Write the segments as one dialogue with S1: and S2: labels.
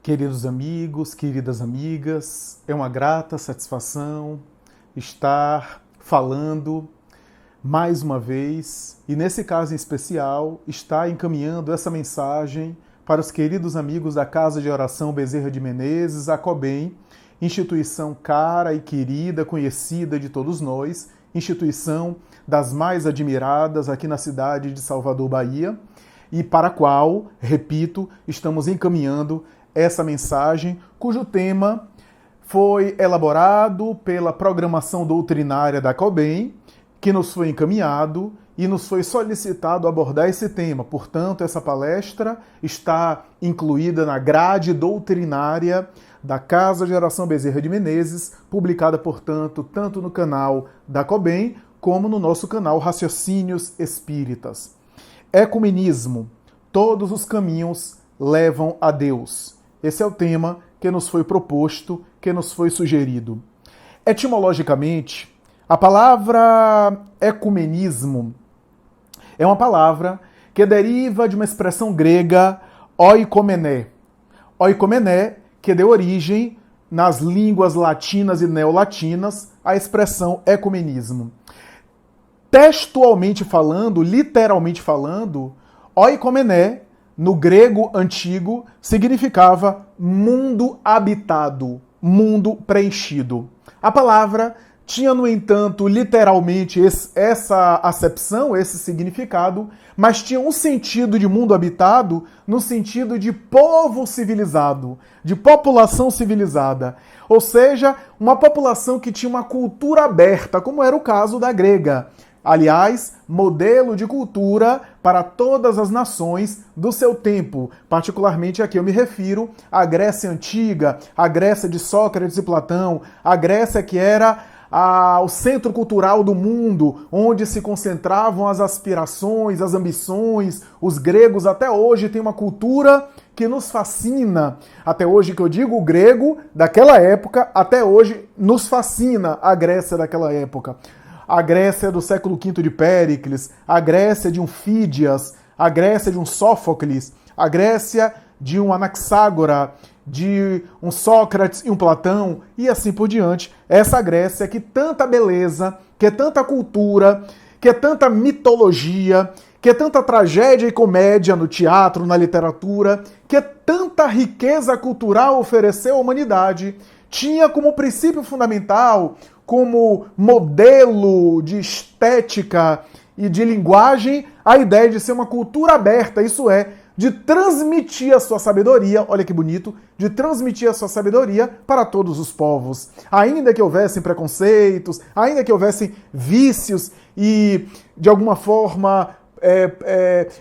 S1: Queridos amigos, queridas amigas, é uma grata satisfação estar falando mais uma vez e, nesse caso em especial, estar encaminhando essa mensagem para os queridos amigos da Casa de Oração Bezerra de Menezes, a COBEM, instituição cara e querida, conhecida de todos nós, instituição das mais admiradas aqui na cidade de Salvador, Bahia, e para a qual, repito, estamos encaminhando essa mensagem, cujo tema foi elaborado pela programação doutrinária da COBEM, que nos foi encaminhado e nos foi solicitado abordar esse tema. Portanto, essa palestra está incluída na grade doutrinária da Casa de Oração Bezerra de Menezes, publicada, portanto, tanto no canal da COBEM como no nosso canal Raciocínios Espíritas. Ecumenismo. Todos os caminhos levam a Deus. Esse é o tema que nos foi proposto, que nos foi sugerido. Etimologicamente, a palavra ecumenismo é uma palavra que deriva de uma expressão grega oikomené. Oikomené, que deu origem, nas línguas latinas e neolatinas, à expressão ecumenismo. Textualmente falando, literalmente falando, oikomené, no grego antigo, significava mundo habitado, mundo preenchido. A palavra tinha, no entanto, literalmente essa acepção, esse significado, mas tinha um sentido de mundo habitado no sentido de povo civilizado, de população civilizada. Ou seja, uma população que tinha uma cultura aberta, como era o caso da grega. Aliás, modelo de cultura para todas as nações do seu tempo. Particularmente aqui eu me refiro à Grécia Antiga, à Grécia de Sócrates e Platão, a Grécia que era o centro cultural do mundo, onde se concentravam as aspirações, as ambições. Os gregos até hoje têm uma cultura que nos fascina. Até hoje, que eu digo, o grego daquela época, até hoje nos fascina a Grécia daquela época. A Grécia do século V de Péricles, a Grécia de um Fídias, a Grécia de um Sófocles, a Grécia de um Anaxágora, de um Sócrates e um Platão, e assim por diante. Essa Grécia que tanta beleza, que é tanta cultura, que é tanta mitologia, que é tanta tragédia e comédia no teatro, na literatura, que é tanta riqueza cultural ofereceu à humanidade, tinha como princípio fundamental, como modelo de estética e de linguagem, a ideia de ser uma cultura aberta, isso é, de transmitir a sua sabedoria, olha que bonito, de transmitir a sua sabedoria para todos os povos. Ainda que houvessem preconceitos, ainda que houvessem vícios e, de alguma forma,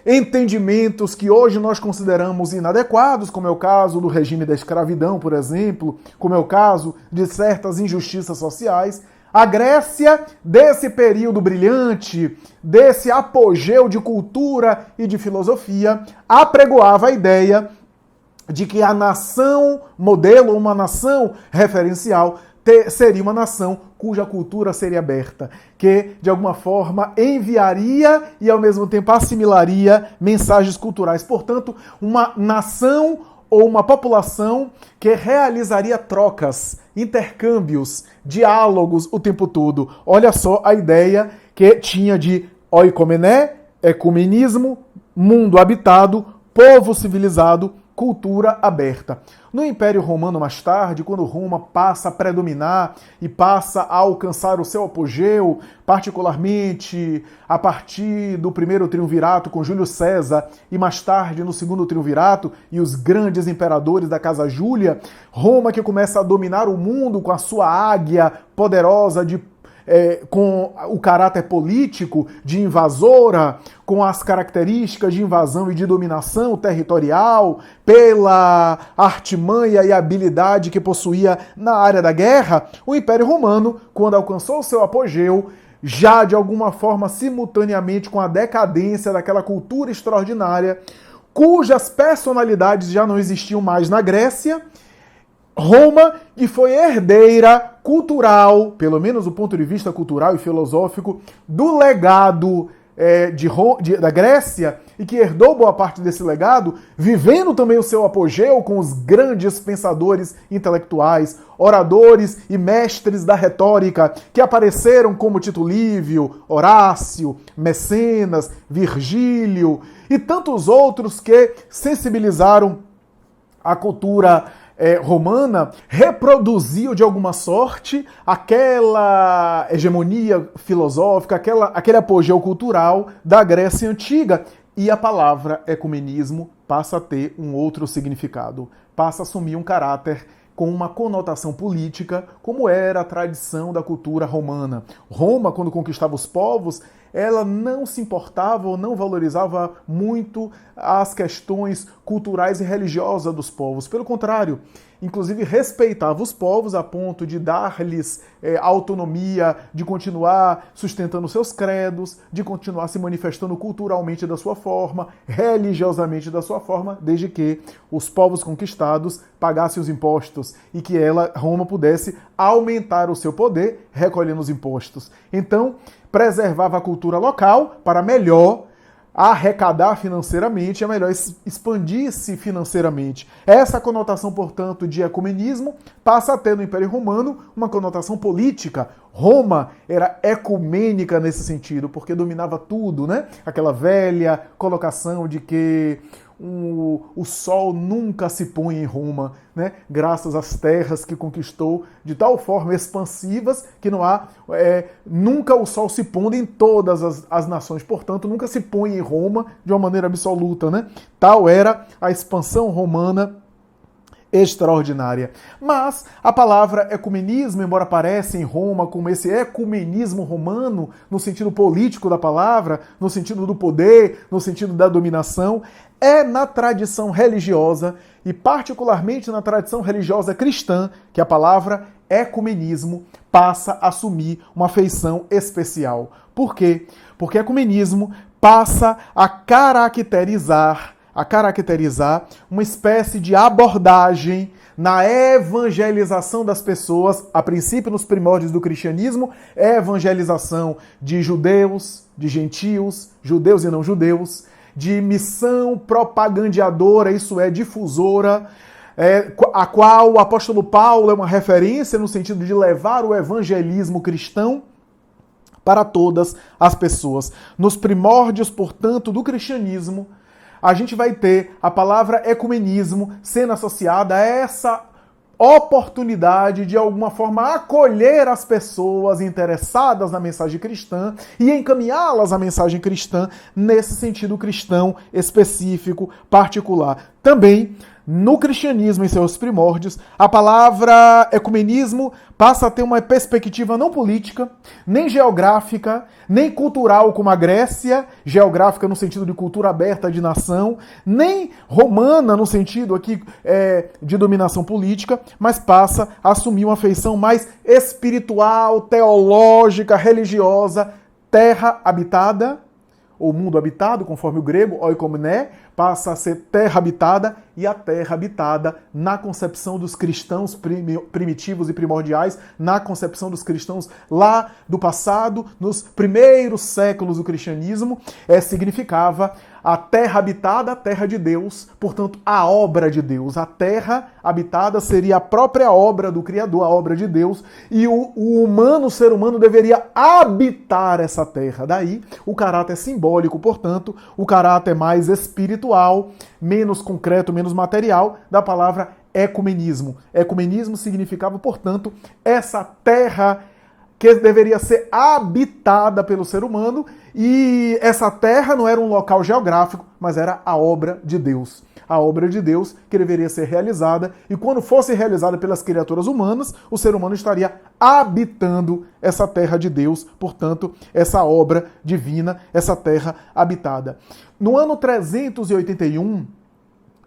S1: entendimentos que hoje nós consideramos inadequados, como é o caso do regime da escravidão, por exemplo, como é o caso de certas injustiças sociais, a Grécia, desse período brilhante, desse apogeu de cultura e de filosofia, apregoava a ideia de que a nação modelo, uma nação referencial, seria uma nação cuja cultura seria aberta, que de alguma forma enviaria e ao mesmo tempo assimilaria mensagens culturais. Portanto, uma nação ou uma população que realizaria trocas, intercâmbios, diálogos o tempo todo. Olha só a ideia que tinha de oikomené, ecumenismo, mundo habitado, povo civilizado, cultura aberta. No Império Romano, mais tarde, quando Roma passa a predominar e passa a alcançar o seu apogeu, particularmente a partir do primeiro triunvirato com Júlio César e mais tarde no segundo triunvirato e os grandes imperadores da Casa Júlia, Roma que começa a dominar o mundo com a sua águia poderosa com o caráter político de invasora, com as características de invasão e de dominação territorial, pela artimanha e habilidade que possuía na área da guerra, o Império Romano, quando alcançou o seu apogeu, já de alguma forma simultaneamente com a decadência daquela cultura extraordinária, cujas personalidades já não existiam mais na Grécia, Roma, que foi herdeira cultural, pelo menos do ponto de vista cultural e filosófico, do legado da Grécia e que herdou boa parte desse legado, vivendo também o seu apogeu com os grandes pensadores intelectuais, oradores e mestres da retórica que apareceram como Tito Livio, Horácio, Mecenas, Virgílio e tantos outros que sensibilizaram a cultura romana, reproduziu de alguma sorte aquela hegemonia filosófica, aquele apogeu cultural da Grécia Antiga. E a palavra ecumenismo passa a ter um outro significado, passa a assumir um caráter com uma conotação política, como era a tradição da cultura romana. Roma, quando conquistava os povos, ela não se importava ou não valorizava muito as questões culturais e religiosas dos povos. Pelo contrário, inclusive respeitava os povos a ponto de dar-lhes autonomia, de continuar sustentando seus credos, de continuar se manifestando culturalmente da sua forma, religiosamente da sua forma, desde que os povos conquistados pagassem os impostos e que Roma, pudesse aumentar o seu poder recolhendo os impostos. Então, preservava a cultura local para melhor arrecadar financeiramente, é melhor expandir-se financeiramente. Essa conotação, portanto, de ecumenismo passa a ter no Império Romano uma conotação política. Roma era ecumênica nesse sentido, porque dominava tudo, né? Aquela velha colocação de que o sol nunca se põe em Roma, né? Graças às terras que conquistou de tal forma expansivas que não há nunca o sol se pondo em todas as nações, portanto nunca se põe em Roma de uma maneira absoluta, né? Tal era a expansão romana extraordinária. Mas a palavra ecumenismo, embora apareça em Roma como esse ecumenismo romano, no sentido político da palavra, no sentido do poder, no sentido da dominação, é na tradição religiosa, e particularmente na tradição religiosa cristã, que a palavra ecumenismo passa a assumir uma feição especial. Por quê? Porque ecumenismo passa a caracterizar uma espécie de abordagem na evangelização das pessoas, a princípio nos primórdios do cristianismo, evangelização de judeus, de gentios, judeus e não judeus, de missão propagandeadora, isso é, difusora, a qual o apóstolo Paulo é uma referência no sentido de levar o evangelismo cristão para todas as pessoas. Nos primórdios, portanto, do cristianismo, a gente vai ter a palavra ecumenismo sendo associada a essa oportunidade de alguma forma acolher as pessoas interessadas na mensagem cristã e encaminhá-las à mensagem cristã nesse sentido cristão específico, particular. Também, no cristianismo, em seus primórdios, a palavra ecumenismo passa a ter uma perspectiva não política, nem geográfica, nem cultural como a Grécia, geográfica no sentido de cultura aberta de nação, nem romana no sentido aqui de dominação política, mas passa a assumir uma feição mais espiritual, teológica, religiosa, terra habitada, ou mundo habitado, conforme o grego, oikomené, passa a ser terra habitada, e a terra habitada, na concepção dos cristãos primitivos e primordiais, na concepção dos cristãos lá do passado, nos primeiros séculos do cristianismo, significava a terra habitada, a terra de Deus, portanto, a obra de Deus. A terra habitada seria a própria obra do Criador, a obra de Deus, e o ser humano deveria habitar essa terra. Daí, o caráter simbólico, portanto, o caráter mais espiritual, menos concreto, menos material, da palavra ecumenismo. Ecumenismo significava, portanto, essa terra que deveria ser habitada pelo ser humano, e essa terra não era um local geográfico, mas era a obra de Deus. A obra de Deus que deveria ser realizada, e quando fosse realizada pelas criaturas humanas, o ser humano estaria habitando essa terra de Deus, portanto, essa obra divina, essa terra habitada. No ano 381,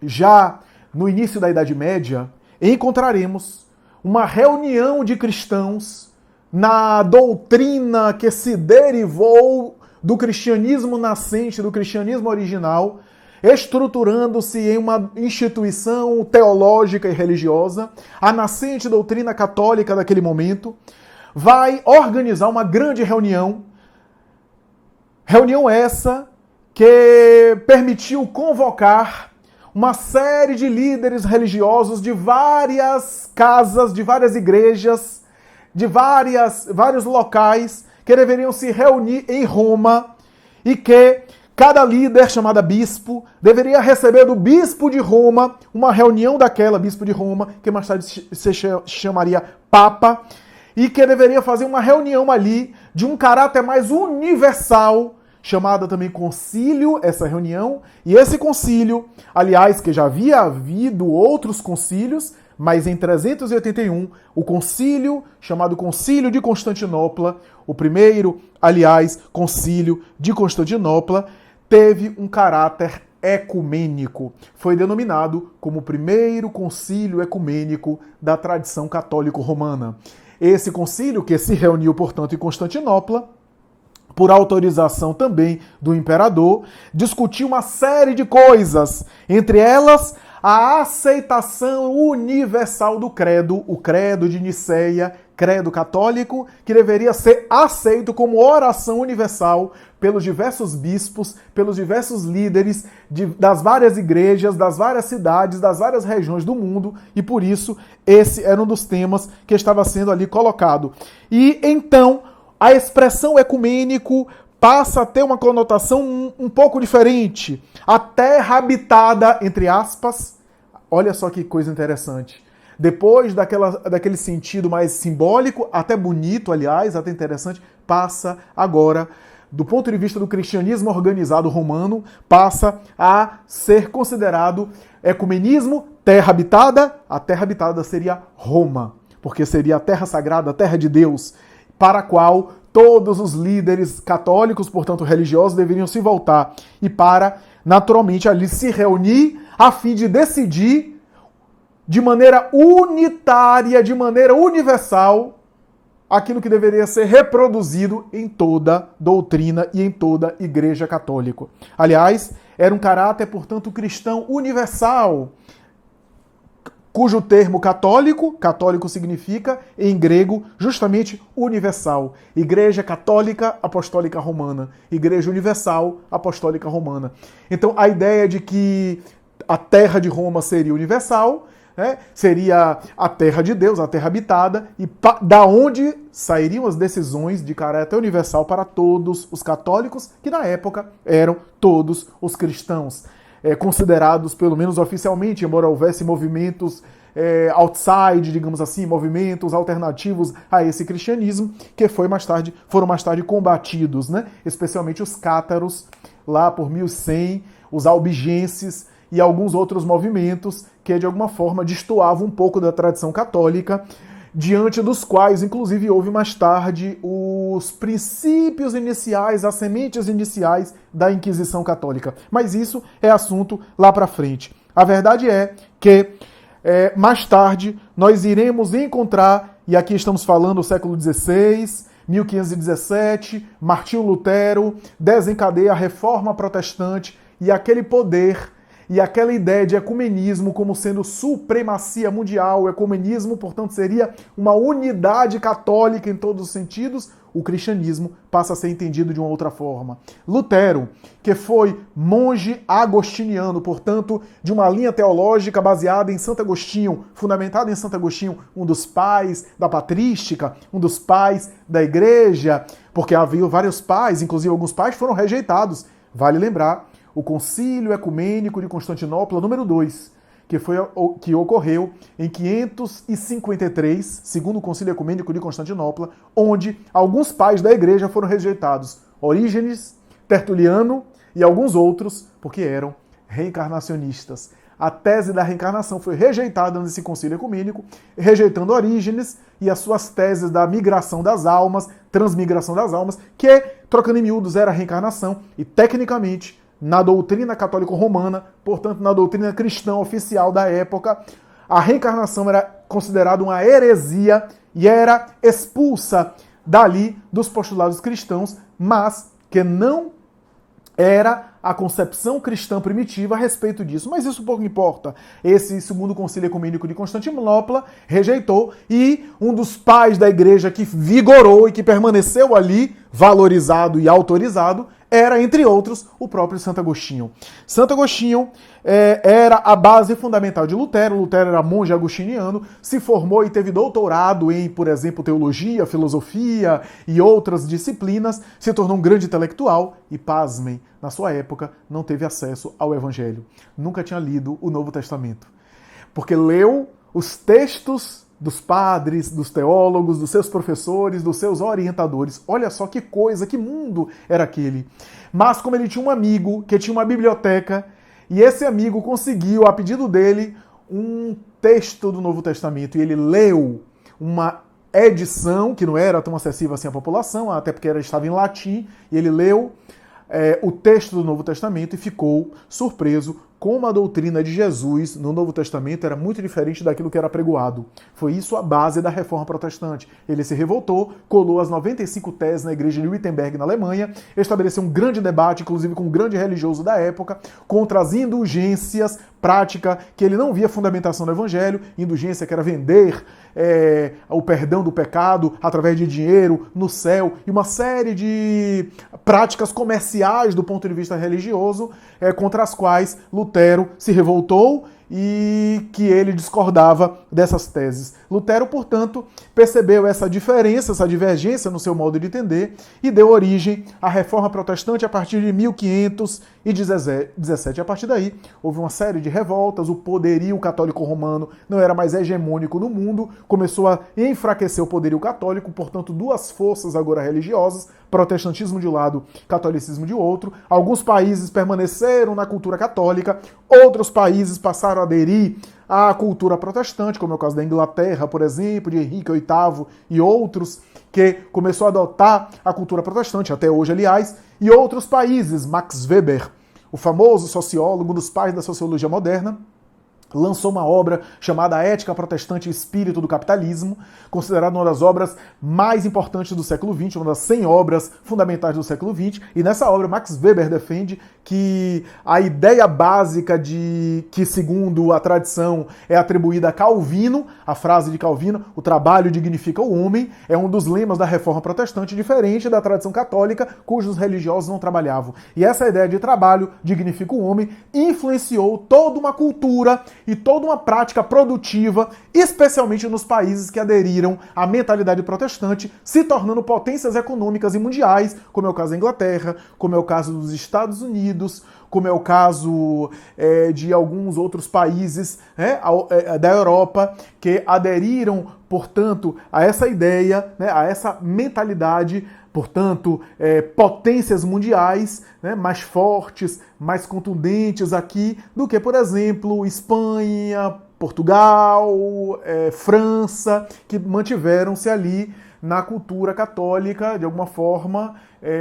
S1: já no início da Idade Média, encontraremos uma reunião de cristãos na doutrina que se derivou do cristianismo nascente, do cristianismo original, estruturando-se em uma instituição teológica e religiosa. A nascente doutrina católica daquele momento vai organizar uma grande reunião Reunião essa que permitiu convocar uma série de líderes religiosos de várias casas, de várias igrejas, de vários locais que deveriam se reunir em Roma e que cada líder, chamado bispo, deveria receber do bispo de Roma uma reunião daquela, bispo de Roma, que mais tarde se chamaria Papa, e que deveria fazer uma reunião ali de um caráter mais universal, chamada também concílio, essa reunião. E esse concílio, aliás, que já havia havido outros concílios, mas em 381, o concílio, chamado Concílio de Constantinopla, o primeiro, aliás, concílio de Constantinopla, teve um caráter ecumênico. Foi denominado como o primeiro concílio ecumênico da tradição católico-romana. Esse concílio, que se reuniu, portanto, em Constantinopla, por autorização também do imperador, discutiu uma série de coisas, entre elas a aceitação universal do credo, o credo de Niceia, credo católico, que deveria ser aceito como oração universal pelos diversos bispos, pelos diversos líderes das várias igrejas, das várias cidades, das várias regiões do mundo, e por isso esse era um dos temas que estava sendo ali colocado. E então a expressão ecumênico passa a ter uma conotação um pouco diferente. A terra habitada, entre aspas, olha só que coisa interessante. Depois daquele sentido mais simbólico, até bonito, aliás, até interessante, passa agora, do ponto de vista do cristianismo organizado romano, passa a ser considerado ecumenismo, terra habitada. A terra habitada seria Roma, porque seria a terra sagrada, a terra de Deus, para a qual todos os líderes católicos, portanto religiosos, deveriam se voltar e para, naturalmente, ali se reunir a fim de decidir de maneira unitária, de maneira universal, aquilo que deveria ser reproduzido em toda doutrina e em toda igreja católica. Aliás, era um caráter, portanto, cristão universal, cujo termo católico significa, em grego, justamente universal. Igreja Católica Apostólica Romana. Igreja Universal Apostólica Romana. Então, a ideia de que a terra de Roma seria universal, né, seria a terra de Deus, a terra habitada, e da onde sairiam as decisões de caráter universal para todos os católicos, que na época eram todos os cristãos. Considerados, pelo menos oficialmente, embora houvesse movimentos outside, digamos assim, movimentos alternativos a esse cristianismo, que foram mais tarde combatidos, né? Especialmente os cátaros, lá por 1100, os albigenses e alguns outros movimentos que, de alguma forma, destoavam um pouco da tradição católica, diante dos quais, inclusive, houve mais tarde os princípios iniciais, as sementes iniciais da Inquisição Católica. Mas isso é assunto lá para frente. A verdade é que, mais tarde, nós iremos encontrar, e aqui estamos falando do século XVI, 1517, Martinho Lutero desencadeia a Reforma Protestante e aquele poder e aquela ideia de ecumenismo como sendo supremacia mundial. O ecumenismo, portanto, seria uma unidade católica em todos os sentidos. O cristianismo passa a ser entendido de uma outra forma. Lutero, que foi monge agostiniano, portanto, de uma linha teológica baseada em Santo Agostinho, fundamentada em Santo Agostinho, um dos pais da patrística, um dos pais da igreja, porque havia vários pais, inclusive alguns pais foram rejeitados. Vale lembrar o Concílio Ecumênico de Constantinopla, número 2, que ocorreu em 553, segundo o Concílio Ecumênico de Constantinopla, onde alguns pais da igreja foram rejeitados. Orígenes, Tertuliano e alguns outros, porque eram reencarnacionistas. A tese da reencarnação foi rejeitada nesse Concílio Ecumênico, rejeitando Orígenes e as suas teses da migração das almas, transmigração das almas, que, trocando em miúdos, era a reencarnação, e tecnicamente, na doutrina católico-romana, portanto, na doutrina cristã oficial da época, a reencarnação era considerada uma heresia e era expulsa dali dos postulados cristãos, mas que não era a concepção cristã primitiva a respeito disso. Mas isso pouco importa. Esse segundo Concílio Ecumênico de Constantinopla rejeitou, e um dos pais da igreja que vigorou e que permaneceu ali, valorizado e autorizado, era, entre outros, o próprio Santo Agostinho. Santo Agostinho era a base fundamental de Lutero. Lutero era monge agostiniano, se formou e teve doutorado em, por exemplo, teologia, filosofia e outras disciplinas, se tornou um grande intelectual e, pasmem, na sua época não teve acesso ao Evangelho. Nunca tinha lido o Novo Testamento. Porque leu os textos dos padres, dos teólogos, dos seus professores, dos seus orientadores. Olha só que coisa, que mundo era aquele. Mas como ele tinha um amigo que tinha uma biblioteca, e esse amigo conseguiu, a pedido dele, um texto do Novo Testamento, e ele leu uma edição, que não era tão acessível assim à população, até porque estava em latim, e ele leu o texto do Novo Testamento e ficou surpreso como a doutrina de Jesus no Novo Testamento era muito diferente daquilo que era pregoado. Foi isso a base da Reforma Protestante. Ele se revoltou, colou as 95 teses na igreja de Wittenberg, na Alemanha, estabeleceu um grande debate, inclusive com um grande religioso da época, contra as indulgências, prática que ele não via fundamentação no Evangelho, indulgência que era vender o perdão do pecado através de dinheiro no céu, e uma série de práticas comerciais do ponto de vista religioso, contra as quais Lutero se revoltou e que ele discordava dessas teses. Lutero, portanto, percebeu essa diferença, essa divergência no seu modo de entender e deu origem à Reforma Protestante a partir de 1517. A partir daí, houve uma série de revoltas, o poderio católico romano não era mais hegemônico no mundo, começou a enfraquecer o poderio católico, portanto, duas forças agora religiosas, protestantismo de um lado, catolicismo de outro. Alguns países permaneceram na cultura católica, outros países passaram a aderir à cultura protestante, como é o caso da Inglaterra, por exemplo, de Henrique VIII e outros, que começou a adotar a cultura protestante, até hoje, aliás, e outros países. Max Weber, o famoso sociólogo, um dos pais da sociologia moderna, lançou uma obra chamada Ética Protestante e Espírito do Capitalismo, considerada uma das obras mais importantes do século XX, uma das 100 obras fundamentais do século XX, e nessa obra Max Weber defende que a ideia básica que, segundo a tradição, é atribuída a Calvino, a frase de Calvino, o trabalho dignifica o homem, é um dos lemas da Reforma Protestante, diferente da tradição católica, cujos religiosos não trabalhavam. E essa ideia de trabalho dignifica o homem influenciou toda uma cultura e toda uma prática produtiva, especialmente nos países que aderiram à mentalidade protestante, se tornando potências econômicas e mundiais, como é o caso da Inglaterra, como é o caso dos Estados Unidos, como é o caso de alguns outros países da Europa, que aderiram, portanto, a essa ideia, a essa mentalidade, portanto, potências mundiais, mais fortes, mais contundentes aqui do que, por exemplo, Espanha, Portugal, França, que mantiveram-se ali na cultura católica, de alguma forma,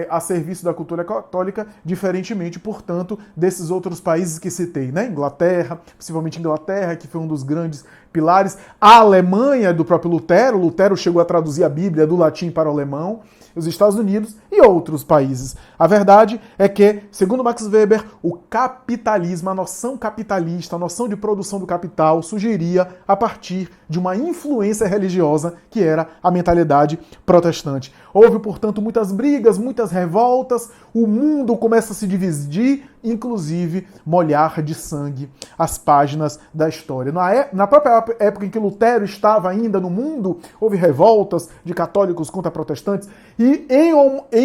S1: a serviço da cultura católica, diferentemente, portanto, desses outros países que citei, Inglaterra, possivelmente Inglaterra, que foi um dos grandes pilares, a Alemanha, do próprio Lutero, Lutero chegou a traduzir a Bíblia do latim para o alemão, os Estados Unidos e outros países. A verdade é que, segundo Max Weber, o capitalismo, a noção capitalista, a noção de produção do capital, surgiria a partir de uma influência religiosa que era a mentalidade protestante. Houve, portanto, muitas brigas, muitas revoltas, o mundo começa a se dividir, inclusive molhar de sangue as páginas da história. Na própria época em que Lutero estava ainda no mundo, houve revoltas de católicos contra protestantes, e em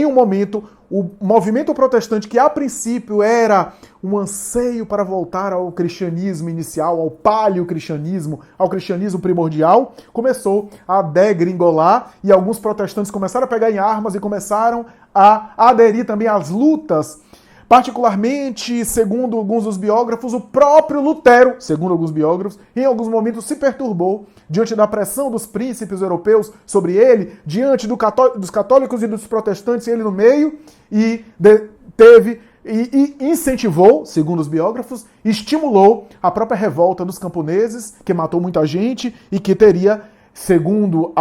S1: um momento o movimento protestante, que a princípio era um anseio para voltar ao cristianismo inicial, ao paleocristianismo, ao cristianismo primordial, começou a degringolar e alguns protestantes começaram a pegar em armas e começaram a aderir também às lutas. Particularmente, segundo alguns dos biógrafos, o próprio Lutero, segundo alguns biógrafos, em alguns momentos se perturbou diante da pressão dos príncipes europeus sobre ele, diante dos católicos e dos protestantes, ele no meio, e incentivou, segundo os biógrafos, estimulou a própria revolta dos camponeses, que matou muita gente e que teria, segundo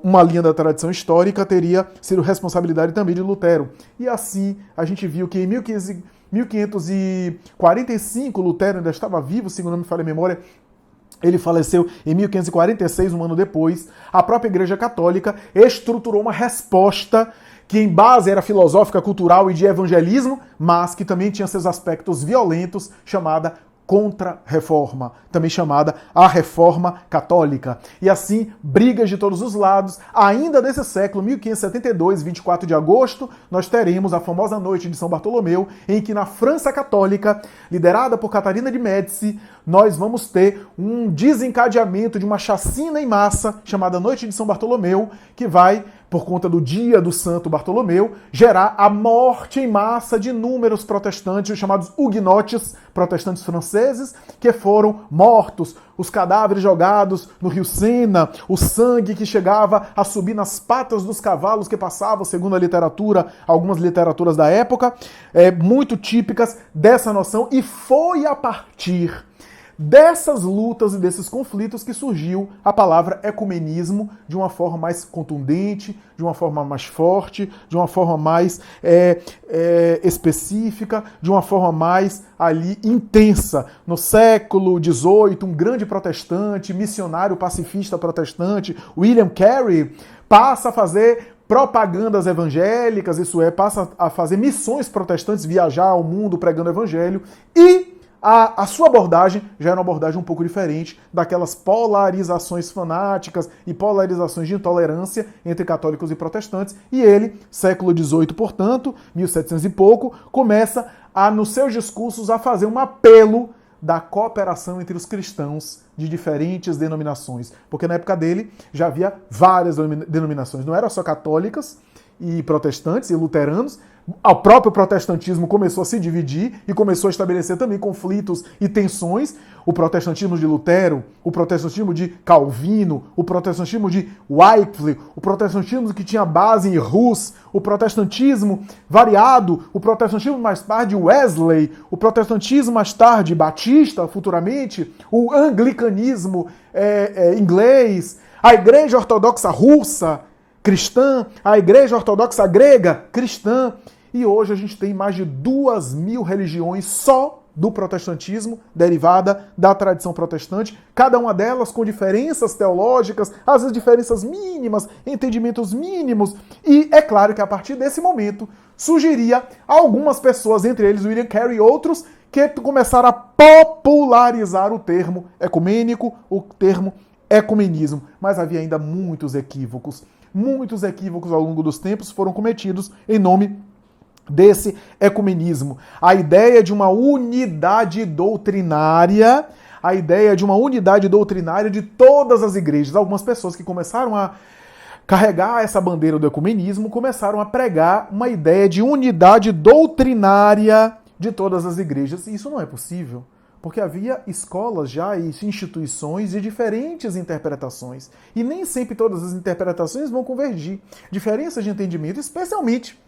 S1: uma linha da tradição histórica, teria sido responsabilidade também de Lutero. E assim, a gente viu que em 1545, Lutero ainda estava vivo, segundo não me falha a memória, Ele faleceu em 1546, um ano depois. A própria Igreja Católica estruturou uma resposta que em base era filosófica, cultural e de evangelismo, mas que também tinha seus aspectos violentos, chamada Contra-Reforma, também chamada a Reforma Católica. E assim, brigas de todos os lados. Ainda nesse século, 1572, 24 de agosto, nós teremos a famosa Noite de São Bartolomeu, em que na França Católica, liderada por Catarina de Médici, nós vamos ter um desencadeamento de uma chacina em massa, chamada Noite de São Bartolomeu, que vai, por conta do dia do Santo Bartolomeu, gerar a morte em massa de inúmeros protestantes, os chamados huguenotes, protestantes franceses, que foram mortos, os cadáveres jogados no rio Sena, o sangue que chegava a subir nas patas dos cavalos que passavam, segundo a literatura, algumas literaturas da época, muito típicas dessa noção, e foi a partir dessas lutas e desses conflitos que surgiu a palavra ecumenismo de uma forma mais contundente, de uma forma mais forte, de uma forma mais específica, de uma forma mais ali intensa. No século XVIII, um grande protestante, missionário pacifista protestante, William Carey, passa a fazer propagandas evangélicas, isso é, passa a fazer missões protestantes, viajar ao mundo pregando o evangelho, e a sua abordagem já era uma abordagem um pouco diferente daquelas polarizações fanáticas e polarizações de intolerância entre católicos e protestantes. E ele, século XVIII, portanto, 1700 e pouco, começa nos seus discursos a fazer um apelo da cooperação entre os cristãos de diferentes denominações. Porque na época dele já havia várias denominações, não eram só católicas e protestantes e luteranos. O próprio protestantismo começou a se dividir e começou a estabelecer também conflitos e tensões. O protestantismo de Lutero, o protestantismo de Calvino, o protestantismo de Wycliffe, o protestantismo que tinha base em Hus, o protestantismo variado, o protestantismo mais tarde Wesley, o protestantismo mais tarde Batista, futuramente, o anglicanismo inglês, a Igreja Ortodoxa Russa, cristã, a Igreja Ortodoxa Grega, cristã, e hoje a gente tem mais de 2.000 religiões só do protestantismo, derivada da tradição protestante, cada uma delas com diferenças teológicas, às vezes diferenças mínimas, entendimentos mínimos, e é claro que a partir desse momento surgiria algumas pessoas, entre eles William Carey e outros, que começaram a popularizar o termo ecumênico, o termo ecumenismo, mas havia ainda muitos equívocos ao longo dos tempos foram cometidos em nome desse ecumenismo. A ideia de uma unidade doutrinária, de todas as igrejas. Algumas pessoas que começaram a carregar essa bandeira do ecumenismo começaram a pregar uma ideia de unidade doutrinária de todas as igrejas. E isso não é possível, porque havia escolas já e instituições de diferentes interpretações. E nem sempre todas as interpretações vão convergir. Diferenças de entendimento, especialmente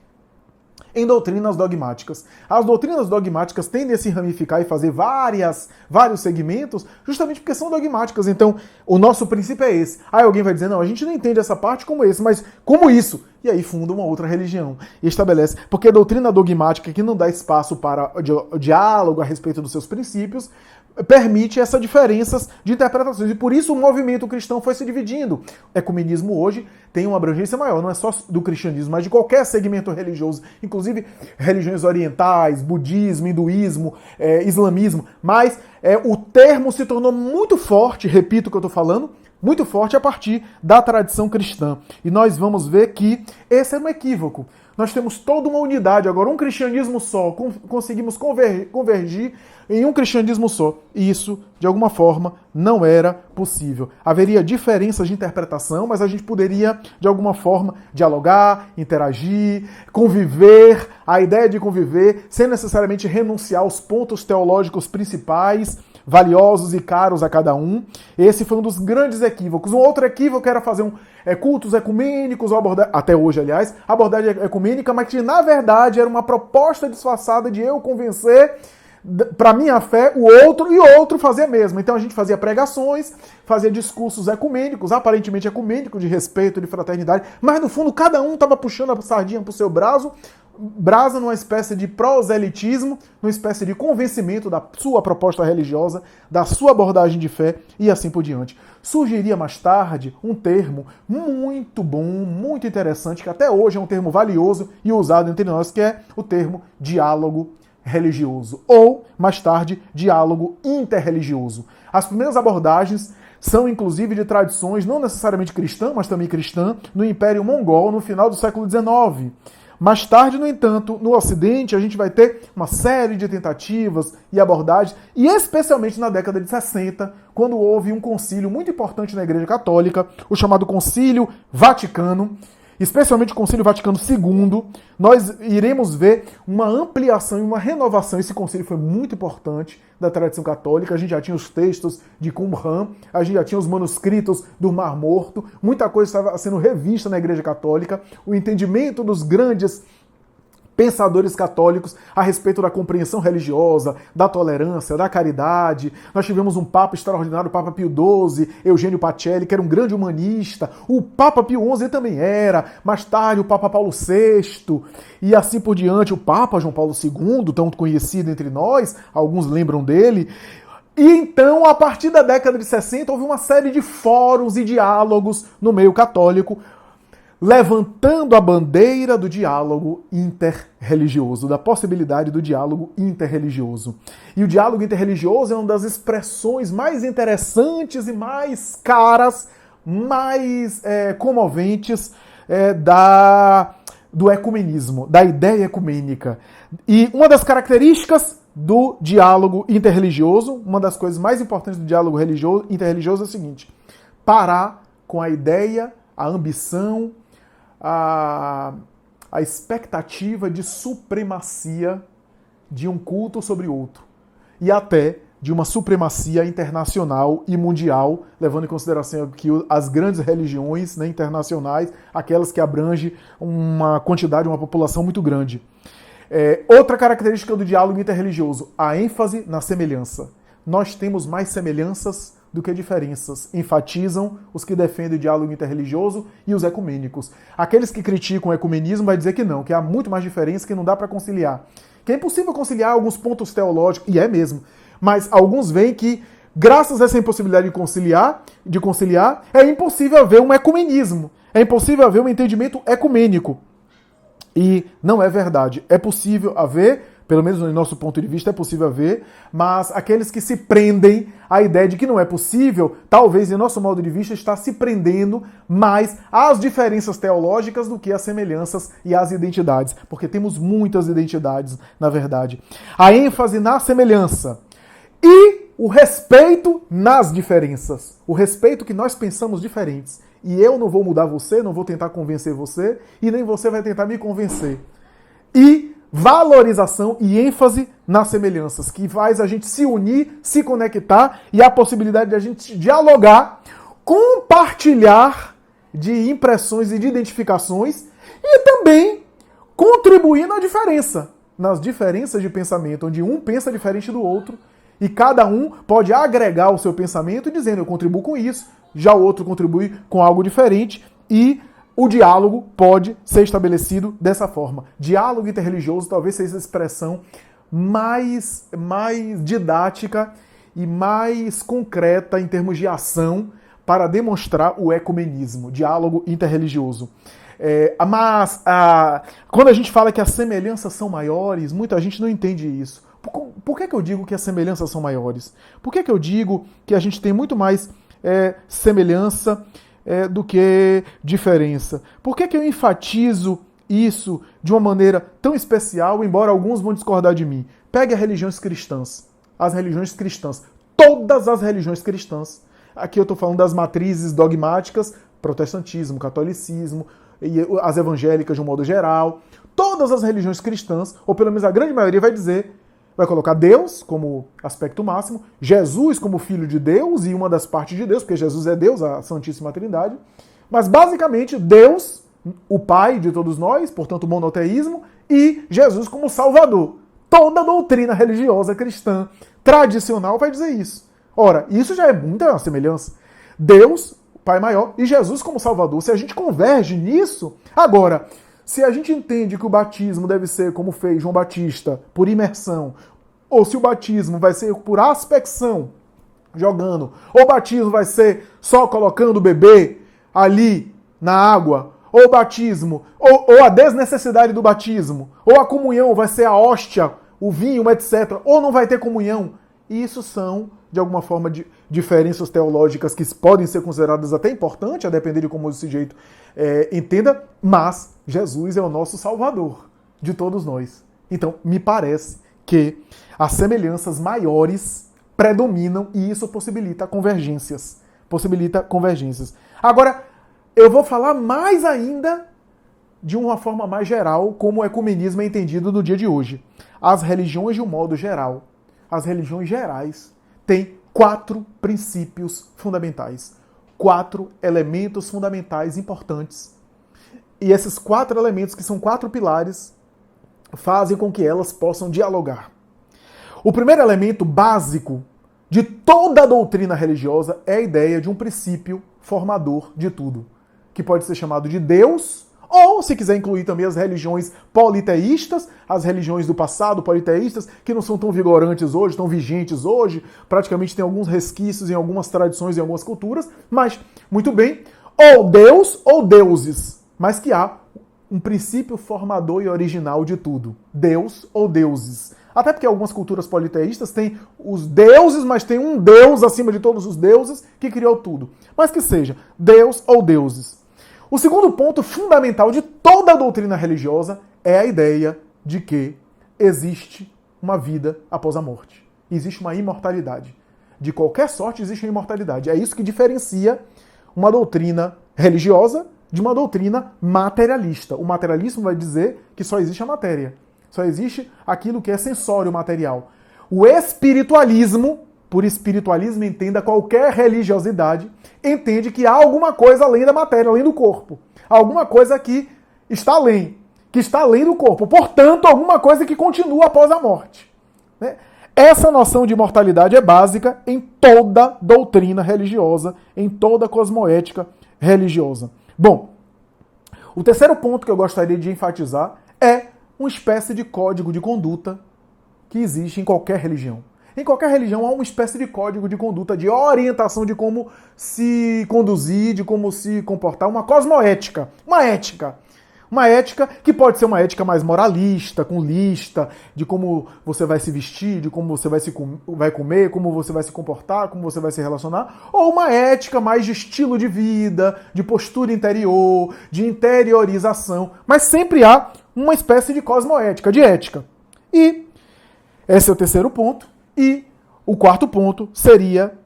S1: em doutrinas dogmáticas. As doutrinas dogmáticas tendem a se ramificar e fazer vários segmentos, justamente porque são dogmáticas. Então, o nosso princípio é esse. Aí alguém vai dizer, não, a gente não entende essa parte como esse, mas como isso? E aí funda uma outra religião e estabelece. Porque a doutrina dogmática, que não dá espaço para o diálogo a respeito dos seus princípios, permite essas diferenças de interpretações. E por isso o movimento cristão foi se dividindo. O ecumenismo hoje tem uma abrangência maior, não é só do cristianismo, mas de qualquer segmento religioso, inclusive religiões orientais, budismo, hinduísmo, islamismo. Mas o termo se tornou muito forte, repito o que eu estou falando, muito forte a partir da tradição cristã. E nós vamos ver que esse é um equívoco. Nós temos toda uma unidade, agora um cristianismo só, conseguimos convergir em um cristianismo só. E isso, de alguma forma, não era possível. Haveria diferenças de interpretação, mas a gente poderia, de alguma forma, dialogar, interagir, conviver, a ideia de conviver, sem necessariamente renunciar aos pontos teológicos principais, valiosos e caros a cada um. Esse foi um dos grandes equívocos. Um outro equívoco era fazer cultos ecumênicos, até hoje, aliás, abordagem ecumênica, mas que na verdade era uma proposta disfarçada de eu convencer para minha fé, o outro e o outro fazia mesmo. Então a gente fazia pregações, fazia discursos ecumênicos, aparentemente ecumênicos, de respeito, de fraternidade, mas no fundo cada um estava puxando a sardinha para o seu brasa numa espécie de proselitismo, numa espécie de convencimento da sua proposta religiosa, da sua abordagem de fé e assim por diante. Surgiria mais tarde um termo muito bom, muito interessante, que até hoje é um termo valioso e usado entre nós, que é o termo diálogo religioso, ou, mais tarde, diálogo interreligioso. As primeiras abordagens são, inclusive, de tradições não necessariamente cristã, mas também cristã, no Império Mongol, no final do século XIX. Mais tarde, no entanto, no Ocidente, a gente vai ter uma série de tentativas e abordagens, e especialmente na década de 60, quando houve um concílio muito importante na Igreja Católica, o chamado Concílio Vaticano, especialmente o Concílio Vaticano II, nós iremos ver uma ampliação e uma renovação. Esse concílio foi muito importante da tradição católica. A gente já tinha os textos de Qumran, a gente já tinha os manuscritos do Mar Morto, muita coisa estava sendo revista na Igreja Católica, o entendimento dos grandes pensadores católicos a respeito da compreensão religiosa, da tolerância, da caridade. Nós tivemos um Papa extraordinário, o Papa Pio XII, Eugênio Pacelli, que era um grande humanista. O Papa Pio XI também era. Mais tarde, o Papa Paulo VI. E assim por diante, o Papa João Paulo II, tão conhecido entre nós, alguns lembram dele. E então, a partir da década de 60, houve uma série de fóruns e diálogos no meio católico, levantando a bandeira do diálogo interreligioso, da possibilidade do diálogo interreligioso. E o diálogo interreligioso é uma das expressões mais interessantes e mais caras, mais comoventes do ecumenismo, da ideia ecumênica. E uma das características do diálogo interreligioso, uma das coisas mais importantes do diálogo interreligioso é o seguinte: parar com a ideia, a ambição, a expectativa de supremacia de um culto sobre outro e até de uma supremacia internacional e mundial, levando em consideração que as grandes religiões, né, internacionais, aquelas que abrangem uma quantidade, uma população muito grande. Outra característica do diálogo interreligioso, a ênfase na semelhança. Nós temos mais semelhanças do que diferenças, enfatizam os que defendem o diálogo interreligioso e os ecumênicos. Aqueles que criticam o ecumenismo vai dizer que não, que há muito mais diferença, que não dá para conciliar. Que é impossível conciliar alguns pontos teológicos, e é mesmo, mas alguns veem que, graças a essa impossibilidade de conciliar, é impossível haver um ecumenismo, é impossível haver um entendimento ecumênico. E não é verdade. É possível haver, pelo menos no nosso ponto de vista, é possível haver, mas aqueles que se prendem à ideia de que não é possível, talvez, em nosso modo de vista, está se prendendo mais às diferenças teológicas do que às semelhanças e às identidades, porque temos muitas identidades, na verdade. A ênfase na semelhança e o respeito nas diferenças. O respeito que nós pensamos diferentes. E eu não vou mudar você, não vou tentar convencer você, e nem você vai tentar me convencer. E valorização e ênfase nas semelhanças, que faz a gente se unir, se conectar e a possibilidade de a gente dialogar, compartilhar de impressões e de identificações e também contribuir na diferença, nas diferenças de pensamento, onde um pensa diferente do outro e cada um pode agregar o seu pensamento dizendo eu contribuo com isso, já o outro contribui com algo diferente e o diálogo pode ser estabelecido dessa forma. Diálogo interreligioso talvez seja a expressão mais didática e mais concreta em termos de ação para demonstrar o ecumenismo, diálogo interreligioso. Mas quando a gente fala que as semelhanças são maiores, muita gente não entende isso. Por que eu digo que as semelhanças são maiores? Por que eu digo que a gente tem muito mais semelhança do que diferença? Por que eu enfatizo isso de uma maneira tão especial, embora alguns vão discordar de mim? Pegue as religiões cristãs. As religiões cristãs. Todas as religiões cristãs. Aqui eu estou falando das matrizes dogmáticas, protestantismo, catolicismo, e as evangélicas de um modo geral. Todas as religiões cristãs, ou pelo menos a grande maioria, vai colocar Deus como aspecto máximo, Jesus como Filho de Deus e uma das partes de Deus, porque Jesus é Deus, a Santíssima Trindade. Mas basicamente Deus, o Pai de todos nós, portanto o monoteísmo, e Jesus como Salvador. Toda doutrina religiosa cristã tradicional vai dizer isso. Ora, isso já é muita semelhança. Deus, Pai maior, e Jesus como Salvador. Se a gente converge nisso, agora, se a gente entende que o batismo deve ser como fez João Batista, por imersão, ou se o batismo vai ser por aspersão, jogando, ou o batismo vai ser só colocando o bebê ali na água, ou o batismo, ou a desnecessidade do batismo, ou a comunhão vai ser a hóstia, o vinho, etc., ou não vai ter comunhão. Isso são, de alguma forma, diferenças teológicas que podem ser consideradas até importantes, a depender de como o sujeito entenda, mas Jesus é o nosso Salvador de todos nós. Então, me parece que as semelhanças maiores predominam e isso possibilita convergências. Agora, eu vou falar mais ainda de uma forma mais geral, como o ecumenismo é entendido no dia de hoje. As religiões, de um modo geral, as religiões gerais, têm 4 princípios fundamentais. 4 elementos fundamentais importantes. E esses 4 elementos, que são 4 pilares, fazem com que elas possam dialogar. O primeiro elemento básico de toda a doutrina religiosa é a ideia de um princípio formador de tudo, que pode ser chamado de Deus, ou, se quiser incluir também as religiões politeístas, as religiões do passado politeístas, que não são tão vigorantes hoje, tão vigentes hoje, praticamente tem alguns resquícios em algumas tradições e algumas culturas, mas, muito bem, ou Deus ou deuses, mas que há um princípio formador e original de tudo. Deus ou deuses. Até porque algumas culturas politeístas têm os deuses, mas tem um Deus acima de todos os deuses que criou tudo. Mas que seja, Deus ou deuses. O segundo ponto fundamental de toda a doutrina religiosa é a ideia de que existe uma vida após a morte. Existe uma imortalidade. De qualquer sorte existe uma imortalidade. É isso que diferencia uma doutrina religiosa de uma doutrina materialista. O materialismo vai dizer que só existe a matéria. Só existe aquilo que é sensório material. O espiritualismo, por espiritualismo entenda qualquer religiosidade, entende que há alguma coisa além da matéria, além do corpo. Alguma coisa que está além do corpo. Portanto, alguma coisa que continua após a morte. Essa noção de imortalidade é básica em toda doutrina religiosa, em toda cosmoética religiosa. Bom, o terceiro ponto que eu gostaria de enfatizar é uma espécie de código de conduta que existe em qualquer religião. Em qualquer religião há uma espécie de código de conduta, de orientação de como se conduzir, de como se comportar, uma cosmoética, uma ética. Uma ética que pode ser uma ética mais moralista, com lista, de como você vai se vestir, de como você vai comer, como você vai se comportar, como você vai se relacionar, ou uma ética mais de estilo de vida, de postura interior, de interiorização, mas sempre há uma espécie de cosmoética, de ética. E esse é o terceiro ponto. E o quarto ponto seria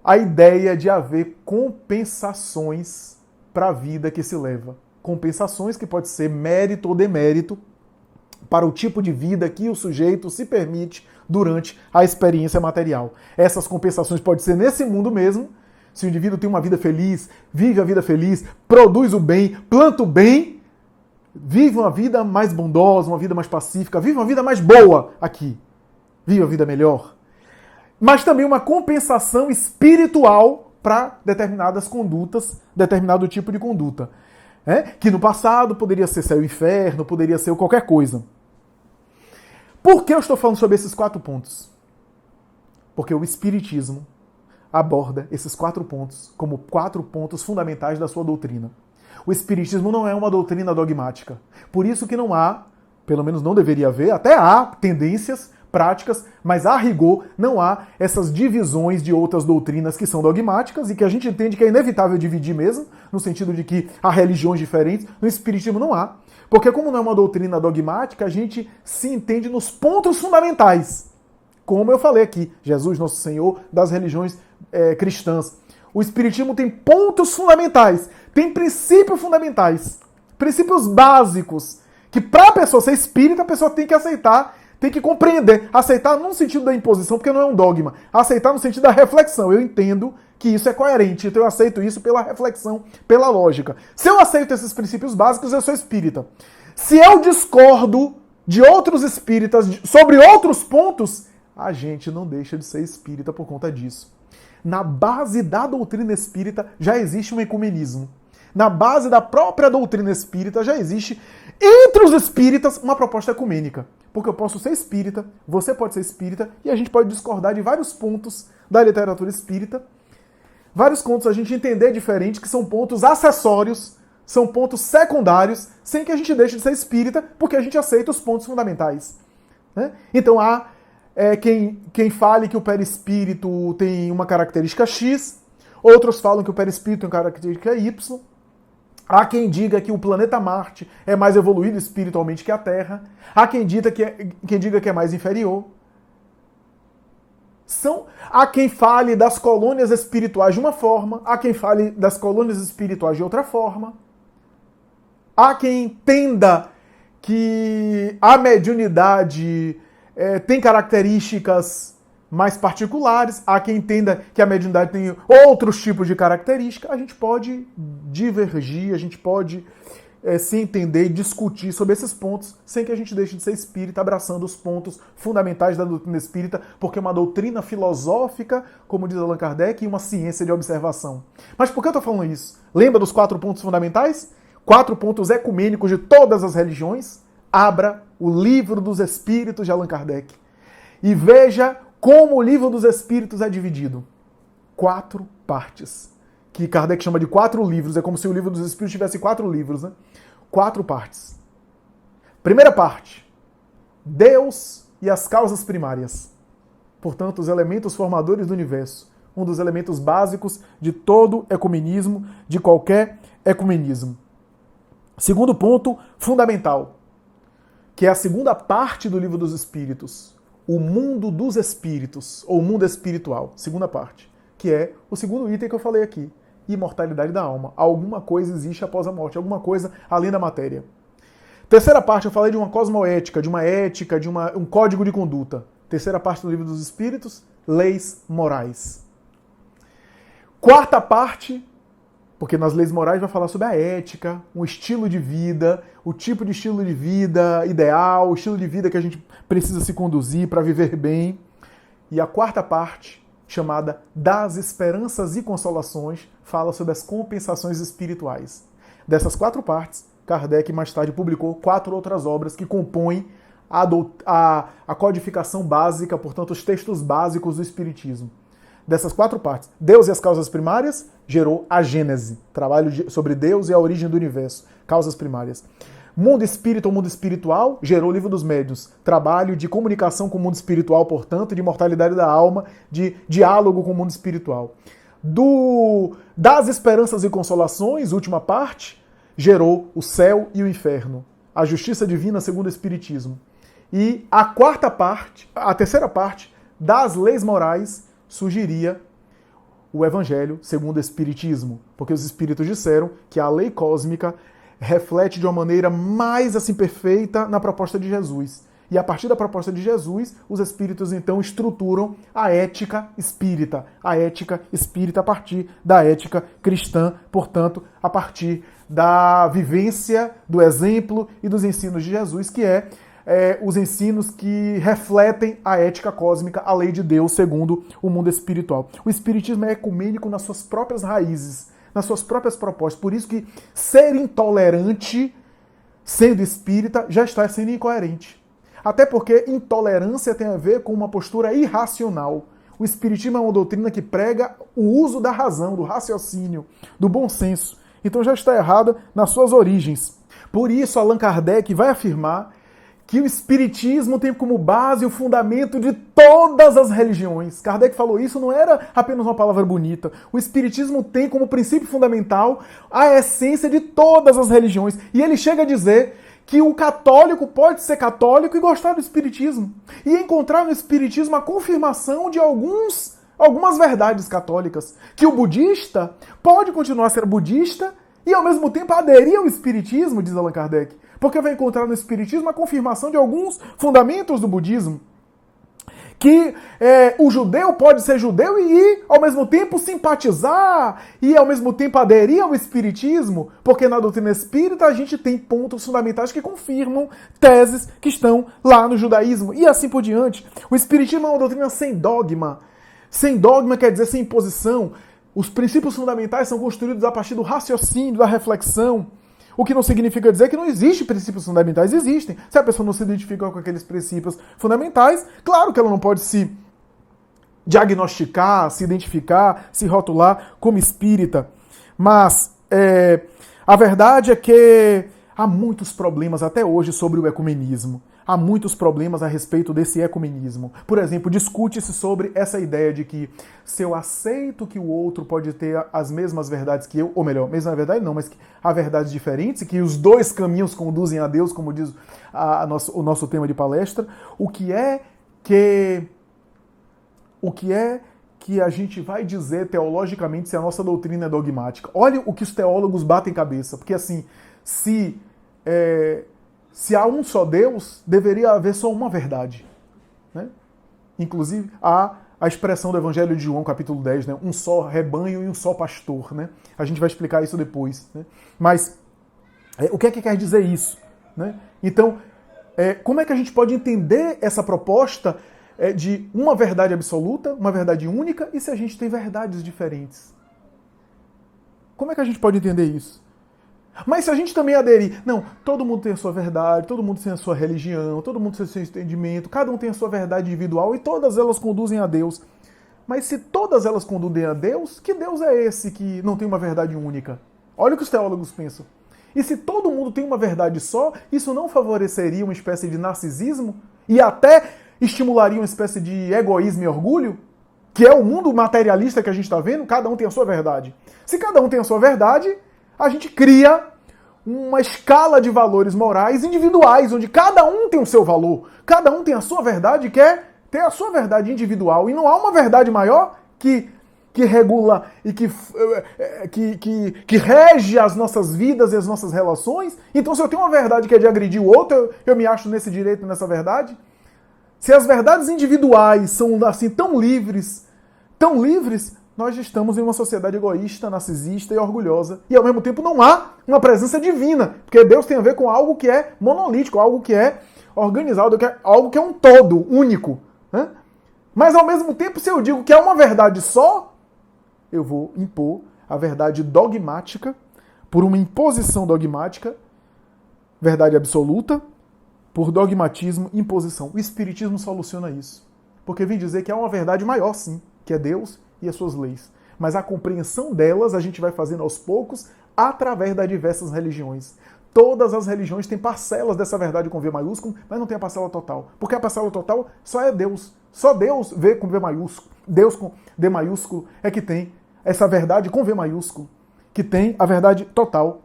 S1: a ideia de haver compensações para a vida que se leva. Compensações que pode ser mérito ou demérito para o tipo de vida que o sujeito se permite durante a experiência material. Essas compensações podem ser nesse mundo mesmo, se o indivíduo tem uma vida feliz, vive a vida feliz, produz o bem, planta o bem, vive uma vida mais bondosa, uma vida mais pacífica, vive uma vida mais boa aqui, vive a vida melhor. Mas também uma compensação espiritual para determinadas condutas, determinado tipo de conduta. Que no passado poderia ser céu e inferno, poderia ser qualquer coisa. Por que eu estou falando sobre esses 4 pontos? Porque o Espiritismo aborda esses 4 pontos como 4 pontos fundamentais da sua doutrina. O Espiritismo não é uma doutrina dogmática. Por isso que não há, pelo menos não deveria haver, até há tendências práticas, mas a rigor não há essas divisões de outras doutrinas que são dogmáticas e que a gente entende que é inevitável dividir mesmo, no sentido de que há religiões diferentes. No Espiritismo não há, porque como não é uma doutrina dogmática, a gente se entende nos pontos fundamentais. Como eu falei aqui, Jesus, nosso Senhor, das religiões cristãs. O Espiritismo tem pontos fundamentais, tem princípios fundamentais, princípios básicos, que para a pessoa ser espírita, a pessoa tem que aceitar, tem que compreender. Aceitar não no sentido da imposição, porque não é um dogma. Aceitar no sentido da reflexão. Eu entendo que isso é coerente, então eu aceito isso pela reflexão, pela lógica. Se eu aceito esses princípios básicos, eu sou espírita. Se eu discordo de outros espíritas sobre outros pontos, a gente não deixa de ser espírita por conta disso. Na base da doutrina espírita já existe um ecumenismo. Na base da própria doutrina espírita já existe, entre os espíritas, uma proposta ecumênica. Porque eu posso ser espírita, você pode ser espírita, e a gente pode discordar de vários pontos da literatura espírita, vários pontos a gente entender diferente, que são pontos acessórios, são pontos secundários, sem que a gente deixe de ser espírita, porque a gente aceita os pontos fundamentais. Né? Então há quem fale que o perispírito tem uma característica X, outros falam que o perispírito tem uma característica Y, há quem diga que o planeta Marte é mais evoluído espiritualmente que a Terra, há quem diga que é mais inferior. Há quem fale das colônias espirituais de uma forma, há quem fale das colônias espirituais de outra forma. Há quem entenda que a mediunidade tem características mais particulares, há quem entenda que a mediunidade tem outros tipos de características. A gente pode divergir, a gente pode se entender e discutir sobre esses pontos sem que a gente deixe de ser espírita, abraçando os pontos fundamentais da doutrina espírita, porque é uma doutrina filosófica, como diz Allan Kardec, e uma ciência de observação. Mas por que eu estou falando isso? Lembra dos 4 pontos fundamentais? 4 pontos ecumênicos de todas as religiões? Abra o Livro dos Espíritos de Allan Kardec e veja como o Livro dos Espíritos é dividido. 4 partes, que Kardec chama de 4 livros. É como se o Livro dos Espíritos tivesse 4 livros, né? 4 partes. Primeira parte, Deus e as causas primárias. Portanto, os elementos formadores do universo. Um dos elementos básicos de todo ecumenismo, de qualquer ecumenismo. Segundo ponto fundamental, que é a segunda parte do Livro dos Espíritos, o mundo dos espíritos, ou mundo espiritual, segunda parte, que é o segundo item que eu falei aqui, imortalidade da alma. Alguma coisa existe após a morte, alguma coisa além da matéria. Terceira parte, eu falei de uma cosmoética, de uma ética, de um código de conduta. Terceira parte do Livro dos Espíritos, leis morais. Quarta parte, porque nas leis morais vai falar sobre a ética, um estilo de vida, o tipo de estilo de vida ideal, o estilo de vida que a gente precisa se conduzir para viver bem. E a quarta parte, chamada Das Esperanças e Consolações, fala sobre as compensações espirituais. Dessas 4 partes, Kardec mais tarde publicou 4 outras obras que compõem a codificação básica, portanto, os textos básicos do Espiritismo. Dessas 4 partes, Deus e as causas primárias, gerou a Gênese, trabalho sobre Deus e a origem do universo, causas primárias. Mundo espírito ou mundo espiritual, gerou o Livro dos Médiuns, trabalho de comunicação com o mundo espiritual, portanto, de imortalidade da alma, de diálogo com o mundo espiritual. Das Esperanças e Consolações, última parte, gerou o céu e o inferno, a justiça divina segundo o Espiritismo. E a terceira parte, das leis morais, surgiria o Evangelho segundo o Espiritismo, porque os espíritos disseram que a lei cósmica reflete de uma maneira mais assim perfeita na proposta de Jesus. E a partir da proposta de Jesus, os espíritos então estruturam a ética espírita a partir da ética cristã, portanto, a partir da vivência, do exemplo e dos ensinos de Jesus, que os ensinos que refletem a ética cósmica, a lei de Deus segundo o mundo espiritual. O espiritismo é ecumênico nas suas próprias raízes, nas suas próprias propostas. Por isso que ser intolerante, sendo espírita, já está sendo incoerente. Até porque intolerância tem a ver com uma postura irracional. O espiritismo é uma doutrina que prega o uso da razão, do raciocínio, do bom senso. Então já está errada nas suas origens. Por isso, Allan Kardec vai afirmar que o Espiritismo tem como base o fundamento de todas as religiões. Kardec falou isso, não era apenas uma palavra bonita. O Espiritismo tem como princípio fundamental a essência de todas as religiões. E ele chega a dizer que o católico pode ser católico e gostar do Espiritismo. E encontrar no Espiritismo a confirmação de algumas verdades católicas. Que o budista pode continuar a ser budista e ao mesmo tempo aderir ao Espiritismo, diz Allan Kardec. Porque vai encontrar no Espiritismo a confirmação de alguns fundamentos do budismo. que o judeu pode ser judeu e, ao mesmo tempo, simpatizar e, ao mesmo tempo, aderir ao espiritismo, porque na doutrina espírita a gente tem pontos fundamentais que confirmam teses que estão lá no judaísmo e assim por diante. O espiritismo é uma doutrina sem dogma. Sem dogma quer dizer sem imposição. Os princípios fundamentais são construídos a partir do raciocínio, da reflexão. O que não significa dizer que não existem princípios fundamentais. Existem. Se a pessoa não se identifica com aqueles princípios fundamentais, claro que ela não pode se diagnosticar, se identificar, se rotular como espírita. Mas a verdade é que há muitos problemas até hoje sobre o ecumenismo. Há muitos problemas a respeito desse ecumenismo. Por exemplo, discute-se sobre essa ideia de que se eu aceito que o outro pode ter as mesmas verdades que eu, ou melhor, mesma verdade não, mas que há verdades diferentes e que os dois caminhos conduzem a Deus, como diz o nosso tema de palestra, o que é que a gente vai dizer teologicamente se a nossa doutrina é dogmática? Olha o que os teólogos batem cabeça, porque assim, se há um só Deus, deveria haver só uma verdade. Né? Inclusive, há a expressão do Evangelho de João, capítulo 10, né? Um só rebanho e um só pastor. Né? A gente vai explicar isso depois. Né? Mas, o que é que quer dizer isso? Né? Então, como é que a gente pode entender essa proposta de uma verdade absoluta, uma verdade única, e se a gente tem verdades diferentes? Como é que a gente pode entender isso? Mas se a gente também aderir, não, todo mundo tem a sua verdade, todo mundo tem a sua religião, todo mundo tem o seu entendimento, cada um tem a sua verdade individual e todas elas conduzem a Deus. Mas se todas elas conduzem a Deus, que Deus é esse que não tem uma verdade única? Olha o que os teólogos pensam. E se todo mundo tem uma verdade só, isso não favoreceria uma espécie de narcisismo e até estimularia uma espécie de egoísmo e orgulho? Que é o mundo materialista que a gente está vendo, cada um tem a sua verdade. Se cada um tem a sua verdade, a gente cria uma escala de valores morais individuais, onde cada um tem o seu valor, cada um tem a sua verdade, quer ter a sua verdade individual. E não há uma verdade maior que regula e que rege as nossas vidas e as nossas relações. Então, se eu tenho uma verdade que é de agredir o outro, eu me acho nesse direito, nessa verdade. Se as verdades individuais são assim tão livres, nós estamos em uma sociedade egoísta, narcisista e orgulhosa. E ao mesmo tempo não há uma presença divina. Porque Deus tem a ver com algo que é monolítico, algo que é organizado, algo que é um todo, único. Né? Mas ao mesmo tempo, se eu digo que é uma verdade só, eu vou impor a verdade dogmática, por uma imposição dogmática, verdade absoluta, por dogmatismo, imposição. O Espiritismo soluciona isso. Porque vem dizer que há uma verdade maior, sim, que é Deus e as suas leis. Mas a compreensão delas a gente vai fazendo aos poucos através das diversas religiões. Todas as religiões têm parcelas dessa verdade com V maiúsculo, mas não tem a parcela total. Porque a parcela total só é Deus. Só Deus vê com V maiúsculo. Deus com D maiúsculo é que tem essa verdade com V maiúsculo, que tem a verdade total.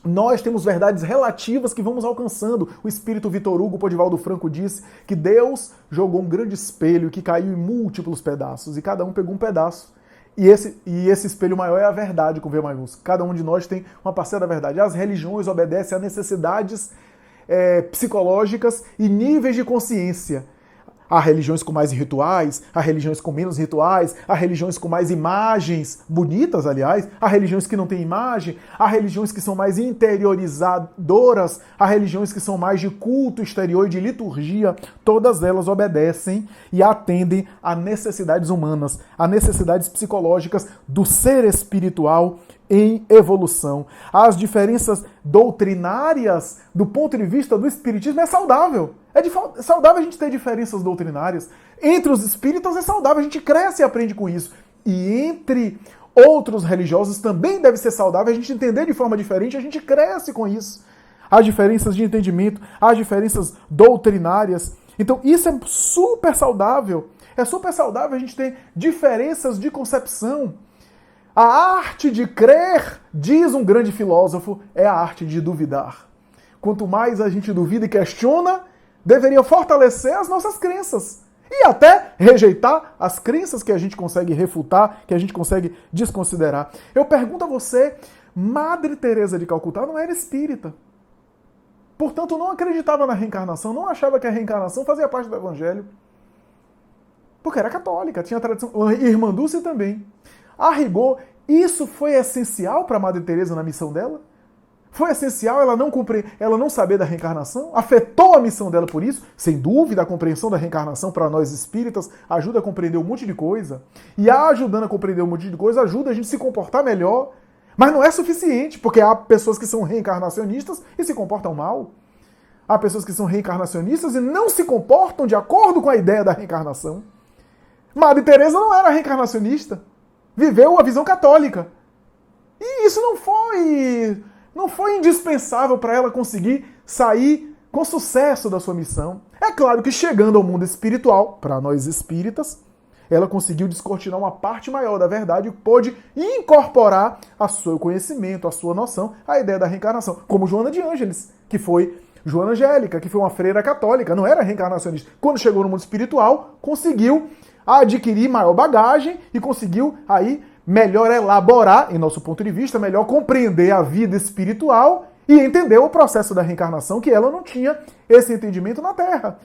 S1: Nós temos verdades relativas que vamos alcançando. O espírito Vitor Hugo Podivaldo Franco disse que Deus jogou um grande espelho que caiu em múltiplos pedaços e cada um pegou um pedaço. E esse espelho maior é a verdade com V maiúsculo. Cada um de nós tem uma parcela da verdade. As religiões obedecem a necessidades psicológicas e níveis de consciência. Há religiões com mais rituais, há religiões com menos rituais, há religiões com mais imagens, bonitas, aliás, há religiões que não têm imagem, há religiões que são mais interiorizadoras, há religiões que são mais de culto exterior e de liturgia. Todas elas obedecem e atendem a necessidades humanas, a necessidades psicológicas do ser espiritual em evolução. As diferenças doutrinárias do ponto de vista do espiritismo é saudável. É saudável a gente ter diferenças doutrinárias. Entre os espíritas é saudável, a gente cresce e aprende com isso. E entre outros religiosos também deve ser saudável a gente entender de forma diferente, a gente cresce com isso. Há diferenças de entendimento, há diferenças doutrinárias. Então isso é super saudável. É super saudável a gente ter diferenças de concepção. A arte de crer, diz um grande filósofo, é a arte de duvidar. Quanto mais a gente duvida e questiona, deveria fortalecer as nossas crenças. E até rejeitar as crenças que a gente consegue refutar, que a gente consegue desconsiderar. Eu pergunto a você, Madre Teresa de Calcutá não era espírita. Portanto, não acreditava na reencarnação, não achava que a reencarnação fazia parte do Evangelho. Porque era católica, tinha tradição. Irmã Dulce também. A rigor, isso foi essencial para a Madre Teresa na missão dela? Foi essencial ela não saber da reencarnação? Afetou a missão dela por isso? Sem dúvida, a compreensão da reencarnação para nós espíritas ajuda a compreender um monte de coisa. E ajudando a compreender um monte de coisa, ajuda a gente a se comportar melhor. Mas não é suficiente, porque há pessoas que são reencarnacionistas e se comportam mal. Há pessoas que são reencarnacionistas e não se comportam de acordo com a ideia da reencarnação. Madre Teresa não era reencarnacionista. Viveu a visão católica. E isso não foi indispensável para ela conseguir sair com sucesso da sua missão. É claro que chegando ao mundo espiritual, para nós espíritas, ela conseguiu descortinar uma parte maior da verdade e pôde incorporar a seu conhecimento, a sua noção, a ideia da reencarnação. Como Joana de Ângeles, que foi Joana Angélica, que foi uma freira católica, não era reencarnacionista. Quando chegou no mundo espiritual, conseguiu adquirir maior bagagem e conseguiu aí melhor elaborar, em nosso ponto de vista, melhor compreender a vida espiritual e entender o processo da reencarnação, que ela não tinha esse entendimento na Terra.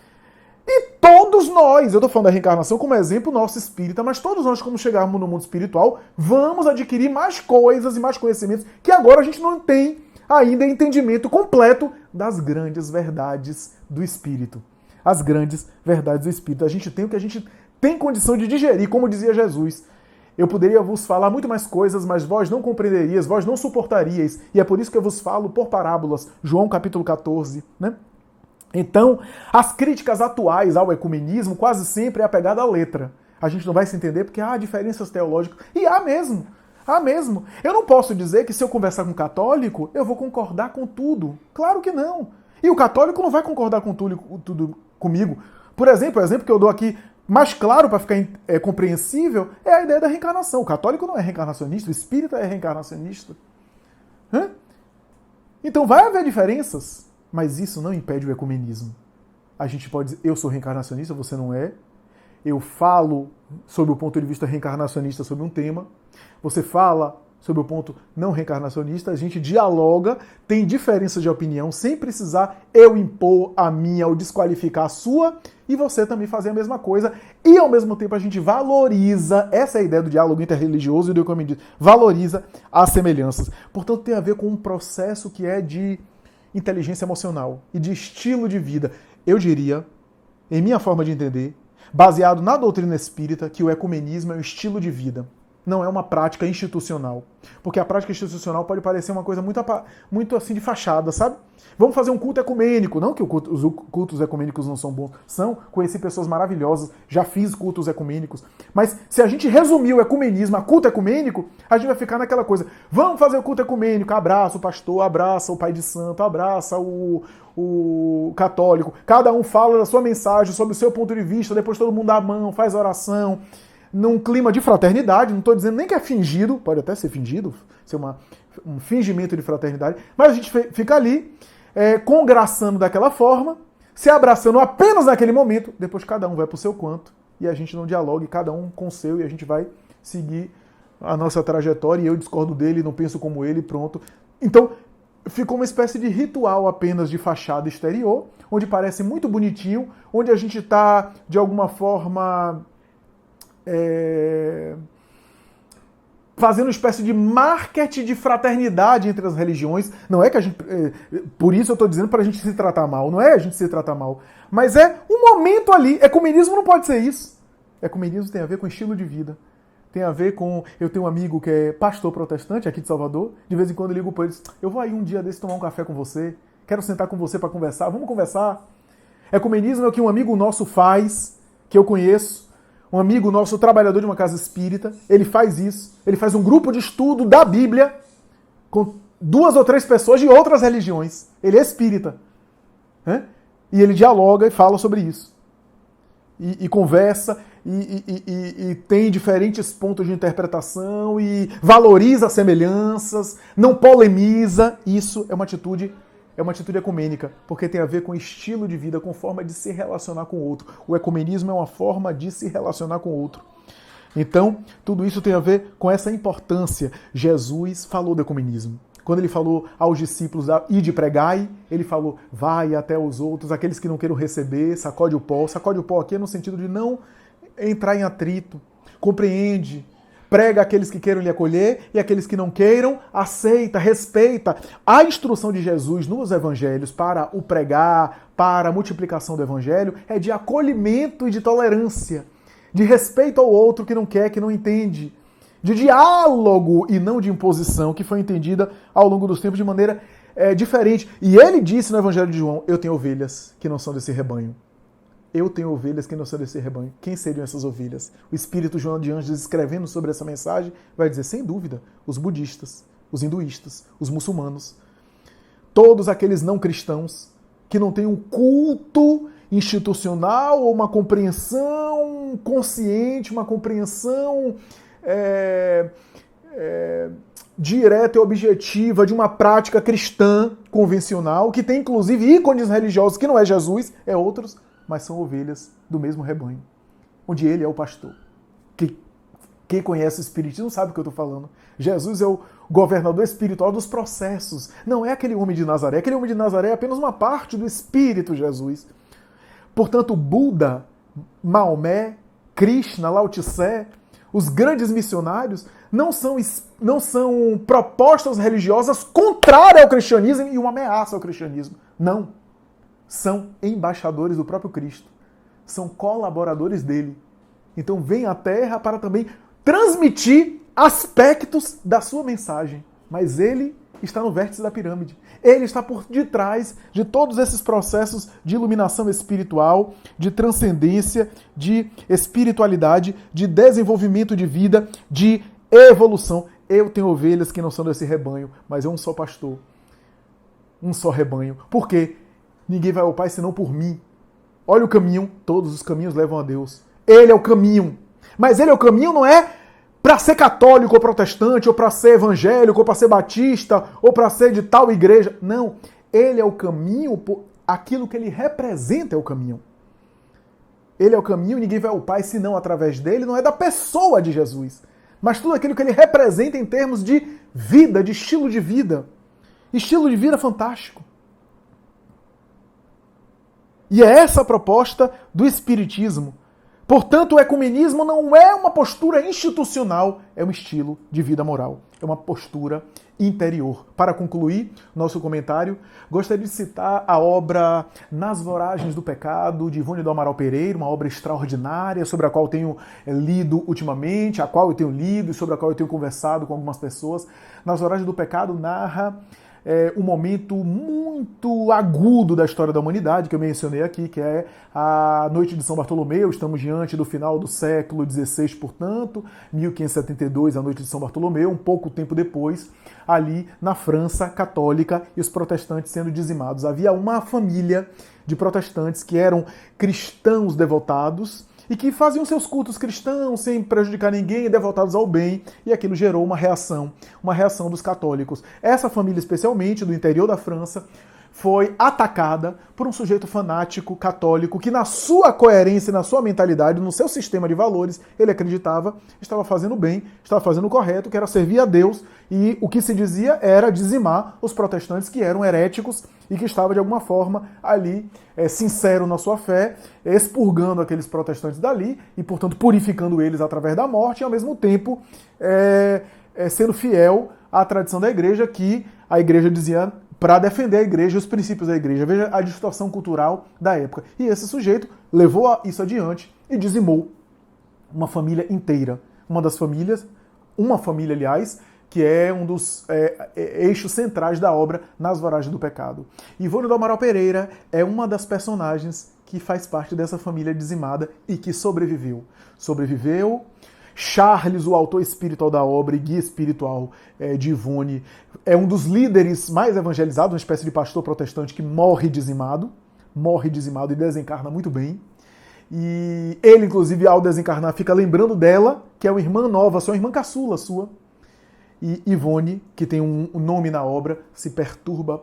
S1: E todos nós, eu estou falando da reencarnação como exemplo nosso espírita, mas todos nós, quando chegarmos no mundo espiritual, vamos adquirir mais coisas e mais conhecimentos que agora a gente não tem ainda entendimento completo das grandes verdades do espírito. As grandes verdades do espírito. A gente tem o que a gente tem condição de digerir, como dizia Jesus. Eu poderia vos falar muito mais coisas, mas vós não compreenderias, vós não suportaríeis. E é por isso que eu vos falo por parábolas. João capítulo 14, né? Então, as críticas atuais ao ecumenismo quase sempre é apegada à letra. A gente não vai se entender porque há diferenças teológicas. E há mesmo. Há mesmo. Eu não posso dizer que se eu conversar com um católico, eu vou concordar com tudo. Claro que não. E o católico não vai concordar com tudo comigo. Por exemplo, o exemplo que eu dou aqui mais claro para ficar compreensível é a ideia da reencarnação. O católico não é reencarnacionista, o espírita é reencarnacionista. Então vai haver diferenças, mas isso não impede o ecumenismo. A gente pode dizer, eu sou reencarnacionista, você não é. Eu falo sobre o ponto de vista reencarnacionista sobre um tema. Você fala sobre o ponto não reencarnacionista. A gente dialoga, tem diferença de opinião, sem precisar eu impor a minha ou desqualificar a sua, e você também fazer a mesma coisa. E ao mesmo tempo a gente valoriza, essa é a ideia do diálogo interreligioso e do ecumenismo, valoriza as semelhanças. Portanto, tem a ver com um processo que é de inteligência emocional e de estilo de vida. Eu diria, em minha forma de entender, baseado na doutrina espírita, que o ecumenismo é um estilo de vida, não é uma prática institucional. Porque a prática institucional pode parecer uma coisa muito assim de fachada, sabe? Vamos fazer um culto ecumênico. Não que os cultos ecumênicos não são bons. São. Conheci pessoas maravilhosas, já fiz cultos ecumênicos. Mas se a gente resumir o ecumenismo a culto ecumênico, a gente vai ficar naquela coisa. Vamos fazer o culto ecumênico. Abraça o pastor, abraça o pai de santo, abraça o católico. Cada um fala da sua mensagem, sobre o seu ponto de vista, depois todo mundo dá a mão, faz oração. Num clima de fraternidade, não estou dizendo nem que é fingido, pode até ser fingido, ser um fingimento de fraternidade, mas a gente fica ali, congraçando daquela forma, se abraçando apenas naquele momento, depois cada um vai para o seu canto, e a gente não dialoga, cada um com o seu, e a gente vai seguir a nossa trajetória, e eu discordo dele, não penso como ele, pronto. Então, ficou uma espécie de ritual apenas de fachada exterior, onde parece muito bonitinho, onde a gente está, de alguma forma, fazendo uma espécie de marketing de fraternidade entre as religiões. Não é que a gente... por isso eu estou dizendo para a gente se tratar mal. Não é a gente se tratar mal. Mas é um momento ali. Ecumenismo não pode ser isso. Ecumenismo tem a ver com estilo de vida. Tem a ver com... Eu tenho um amigo que é pastor protestante aqui de Salvador. De vez em quando eu ligo para ele e diz, eu vou aí um dia desse tomar um café com você. Quero sentar com você para conversar. Vamos conversar. Ecumenismo é o que um amigo nosso faz, que eu conheço. Um amigo nosso, trabalhador de uma casa espírita, ele faz isso. Ele faz um grupo de estudo da Bíblia com 2 ou 3 pessoas de outras religiões. Ele é espírita. E ele dialoga e fala sobre isso. E conversa, e tem diferentes pontos de interpretação, e valoriza as semelhanças, não polemiza. Isso é uma atitude ecumênica, porque tem a ver com estilo de vida, com forma de se relacionar com o outro. O ecumenismo é uma forma de se relacionar com o outro. Então, tudo isso tem a ver com essa importância. Jesus falou do ecumenismo. Quando ele falou aos discípulos, ide pregai, ele falou, vai até os outros, aqueles que não queiram receber, sacode o pó. Sacode o pó aqui é no sentido de não entrar em atrito, compreende, prega aqueles que queiram lhe acolher e aqueles que não queiram, aceita, respeita. A instrução de Jesus nos evangelhos para o pregar, para a multiplicação do evangelho, é de acolhimento e de tolerância, de respeito ao outro que não quer, que não entende, de diálogo e não de imposição, que foi entendida ao longo dos tempos de maneira diferente. E ele disse no evangelho de João, eu tenho ovelhas que não são desse rebanho. Eu tenho ovelhas que não são desse rebanho. Quem seriam essas ovelhas? O Espírito João de Anjos, escrevendo sobre essa mensagem, vai dizer, sem dúvida, os budistas, os hinduístas, os muçulmanos, todos aqueles não cristãos que não têm um culto institucional ou uma compreensão consciente, uma compreensão direta e objetiva de uma prática cristã convencional, que tem inclusive ícones religiosos que não é Jesus, é outros, mas são ovelhas do mesmo rebanho, onde ele é o pastor. Quem conhece o Espiritismo sabe o que eu estou falando. Jesus é o governador espiritual dos processos. Não é aquele homem de Nazaré. Aquele homem de Nazaré é apenas uma parte do Espírito Jesus. Portanto, Buda, Maomé, Krishna, Lao Tse, os grandes missionários, não são propostas religiosas contrárias ao cristianismo e uma ameaça ao cristianismo. Não. São embaixadores do próprio Cristo. São colaboradores dele. Então vem à Terra para também transmitir aspectos da sua mensagem. Mas ele está no vértice da pirâmide. Ele está por detrás de todos esses processos de iluminação espiritual, de transcendência, de espiritualidade, de desenvolvimento de vida, de evolução. Eu tenho ovelhas que não são desse rebanho, mas é um só pastor. Um só rebanho. Por quê? Ninguém vai ao Pai senão por mim. Olha o caminho, todos os caminhos levam a Deus. Ele é o caminho. Mas ele é o caminho não é para ser católico ou protestante, ou para ser evangélico, ou para ser batista, ou para ser de tal igreja. Não. Ele é o caminho, aquilo que ele representa é o caminho. Ele é o caminho, ninguém vai ao Pai senão através dele, não é da pessoa de Jesus. Mas tudo aquilo que ele representa em termos de vida, de estilo de vida. Estilo de vida fantástico. E é essa a proposta do Espiritismo. Portanto, o ecumenismo não é uma postura institucional, é um estilo de vida moral. É uma postura interior. Para concluir nosso comentário, gostaria de citar a obra Nas Voragens do Pecado, de Ivone do Amaral Pereira, uma obra extraordinária, sobre a qual eu tenho lido ultimamente, a qual eu tenho lido e sobre a qual eu tenho conversado com algumas pessoas. Nas Voragens do Pecado narra um momento muito agudo da história da humanidade, que eu mencionei aqui, que é a Noite de São Bartolomeu. Estamos diante do final do século XVI, portanto, 1572, a Noite de São Bartolomeu, um pouco tempo depois, ali na França católica, e os protestantes sendo dizimados. Havia uma família de protestantes que eram cristãos devotados, e que faziam seus cultos cristãos sem prejudicar ninguém, devotados ao bem, e aquilo gerou uma reação dos católicos. Essa família, especialmente do interior da França, foi atacada por um sujeito fanático católico que, na sua coerência, na sua mentalidade, no seu sistema de valores, ele acreditava estava fazendo bem, estava fazendo o correto, que era servir a Deus, e o que se dizia era dizimar os protestantes que eram heréticos e que estava, de alguma forma, ali, sincero na sua fé, expurgando aqueles protestantes dali e, portanto, purificando eles através da morte e, ao mesmo tempo, sendo fiel à tradição da igreja, que a igreja dizia para defender a igreja e os princípios da igreja. Veja a distorção cultural da época. E esse sujeito levou isso adiante e dizimou uma família inteira. Uma família, aliás, que é um dos eixos centrais da obra Nas Voragens do Pecado. Ivone do Amaral Pereira é uma das personagens que faz parte dessa família dizimada e que sobreviveu. Charles, o autor espiritual da obra e guia espiritual de Ivone, é um dos líderes mais evangelizados, uma espécie de pastor protestante que morre dizimado e desencarna muito bem. E ele, inclusive, ao desencarnar, fica lembrando dela, que é uma irmã nova, sua irmã caçula sua. E Ivone, que tem um nome na obra, se perturba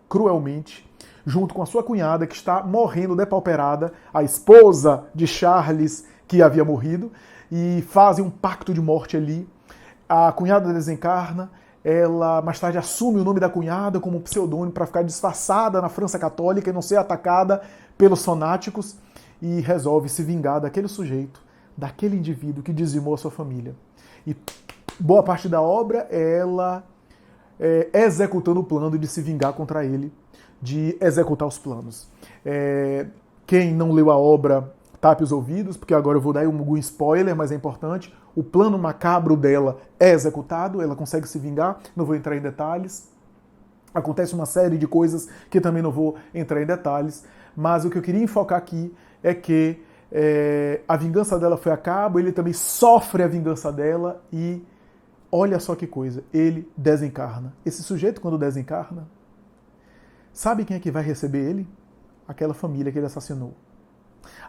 S1: cruelmente, junto com a sua cunhada, que está morrendo depauperada, a esposa de Charles, que havia morrido, e fazem um pacto de morte ali. A cunhada desencarna, ela mais tarde assume o nome da cunhada como pseudônimo para ficar disfarçada na França Católica e não ser atacada pelos fanáticos, e resolve se vingar daquele sujeito, daquele indivíduo que dizimou a sua família. E boa parte da obra é ela executando o plano de se vingar contra ele, de executar os planos. Quem não leu a obra, tape os ouvidos, porque agora eu vou dar algum spoiler, mas é importante. O plano macabro dela é executado, ela consegue se vingar, não vou entrar em detalhes. Acontece uma série de coisas que também não vou entrar em detalhes, mas o que eu queria enfocar aqui é que a vingança dela foi a cabo, ele também sofre a vingança dela e olha só que coisa, ele desencarna. Esse sujeito, quando desencarna, sabe quem é que vai receber ele? Aquela família que ele assassinou.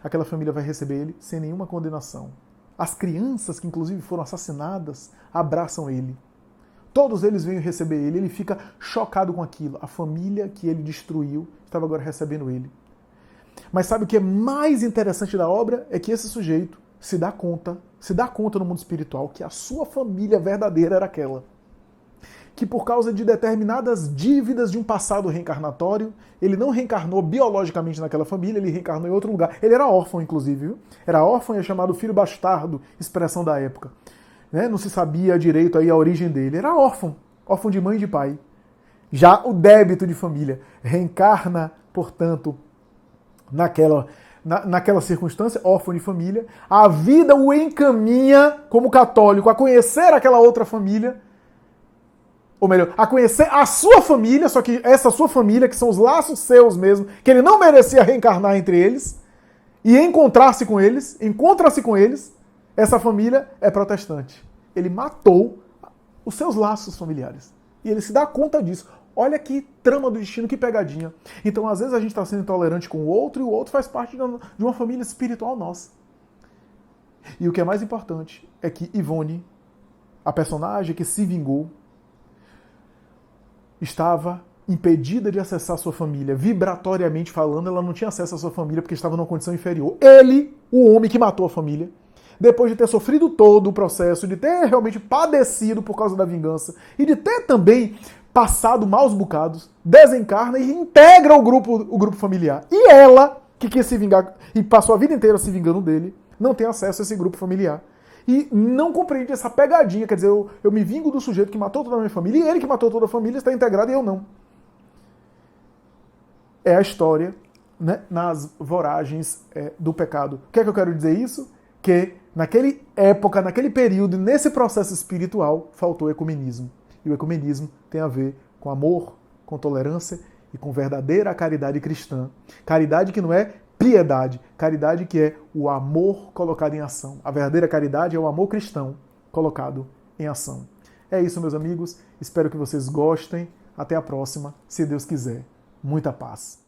S1: Aquela família vai receber ele sem nenhuma condenação. As crianças, que inclusive foram assassinadas, abraçam ele. Todos eles vêm receber ele, ele fica chocado com aquilo. A família que ele destruiu estava agora recebendo ele. Mas sabe o que é mais interessante da obra? É que esse sujeito se dá conta no mundo espiritual que a sua família verdadeira era aquela. Que por causa de determinadas dívidas de um passado reencarnatório, ele não reencarnou biologicamente naquela família, ele reencarnou em outro lugar. Ele era órfão, inclusive, viu? Era órfão e é chamado filho bastardo, expressão da época. Não se sabia direito aí a origem dele. Era órfão, órfão de mãe e de pai. Já o débito de família reencarna, portanto, naquela circunstância, órfão de família. A vida o encaminha, como católico, a conhecer aquela outra família, ou melhor, a conhecer a sua família, só que essa sua família, que são os laços seus mesmo, que ele não merecia reencarnar entre eles, e encontra-se com eles, essa família é protestante. Ele matou os seus laços familiares. E ele se dá conta disso. Olha que trama do destino, que pegadinha. Então, às vezes, a gente está sendo intolerante com o outro e o outro faz parte de uma família espiritual nossa. E o que é mais importante é que Ivone, a personagem que se vingou, estava impedida de acessar a sua família. Vibratoriamente falando, ela não tinha acesso à sua família porque estava numa condição inferior. Ele, o homem que matou a família, depois de ter sofrido todo o processo, de ter realmente padecido por causa da vingança e de ter também passado maus bocados, desencarna e integra o grupo familiar. E ela, que quis se vingar e passou a vida inteira se vingando dele, não tem acesso a esse grupo familiar. E não compreende essa pegadinha, quer dizer, eu me vingo do sujeito que matou toda a minha família e ele que matou toda a família está integrado e eu não. É a história, né, nas voragens do pecado. O que é que eu quero dizer isso? Que naquela época, naquele período, nesse processo espiritual, faltou ecumenismo. E o ecumenismo tem a ver com amor, com tolerância e com verdadeira caridade cristã. Caridade que não é piedade, caridade que é o amor colocado em ação. A verdadeira caridade é o amor cristão colocado em ação. É isso, meus amigos. Espero que vocês gostem. Até a próxima, se Deus quiser. Muita paz.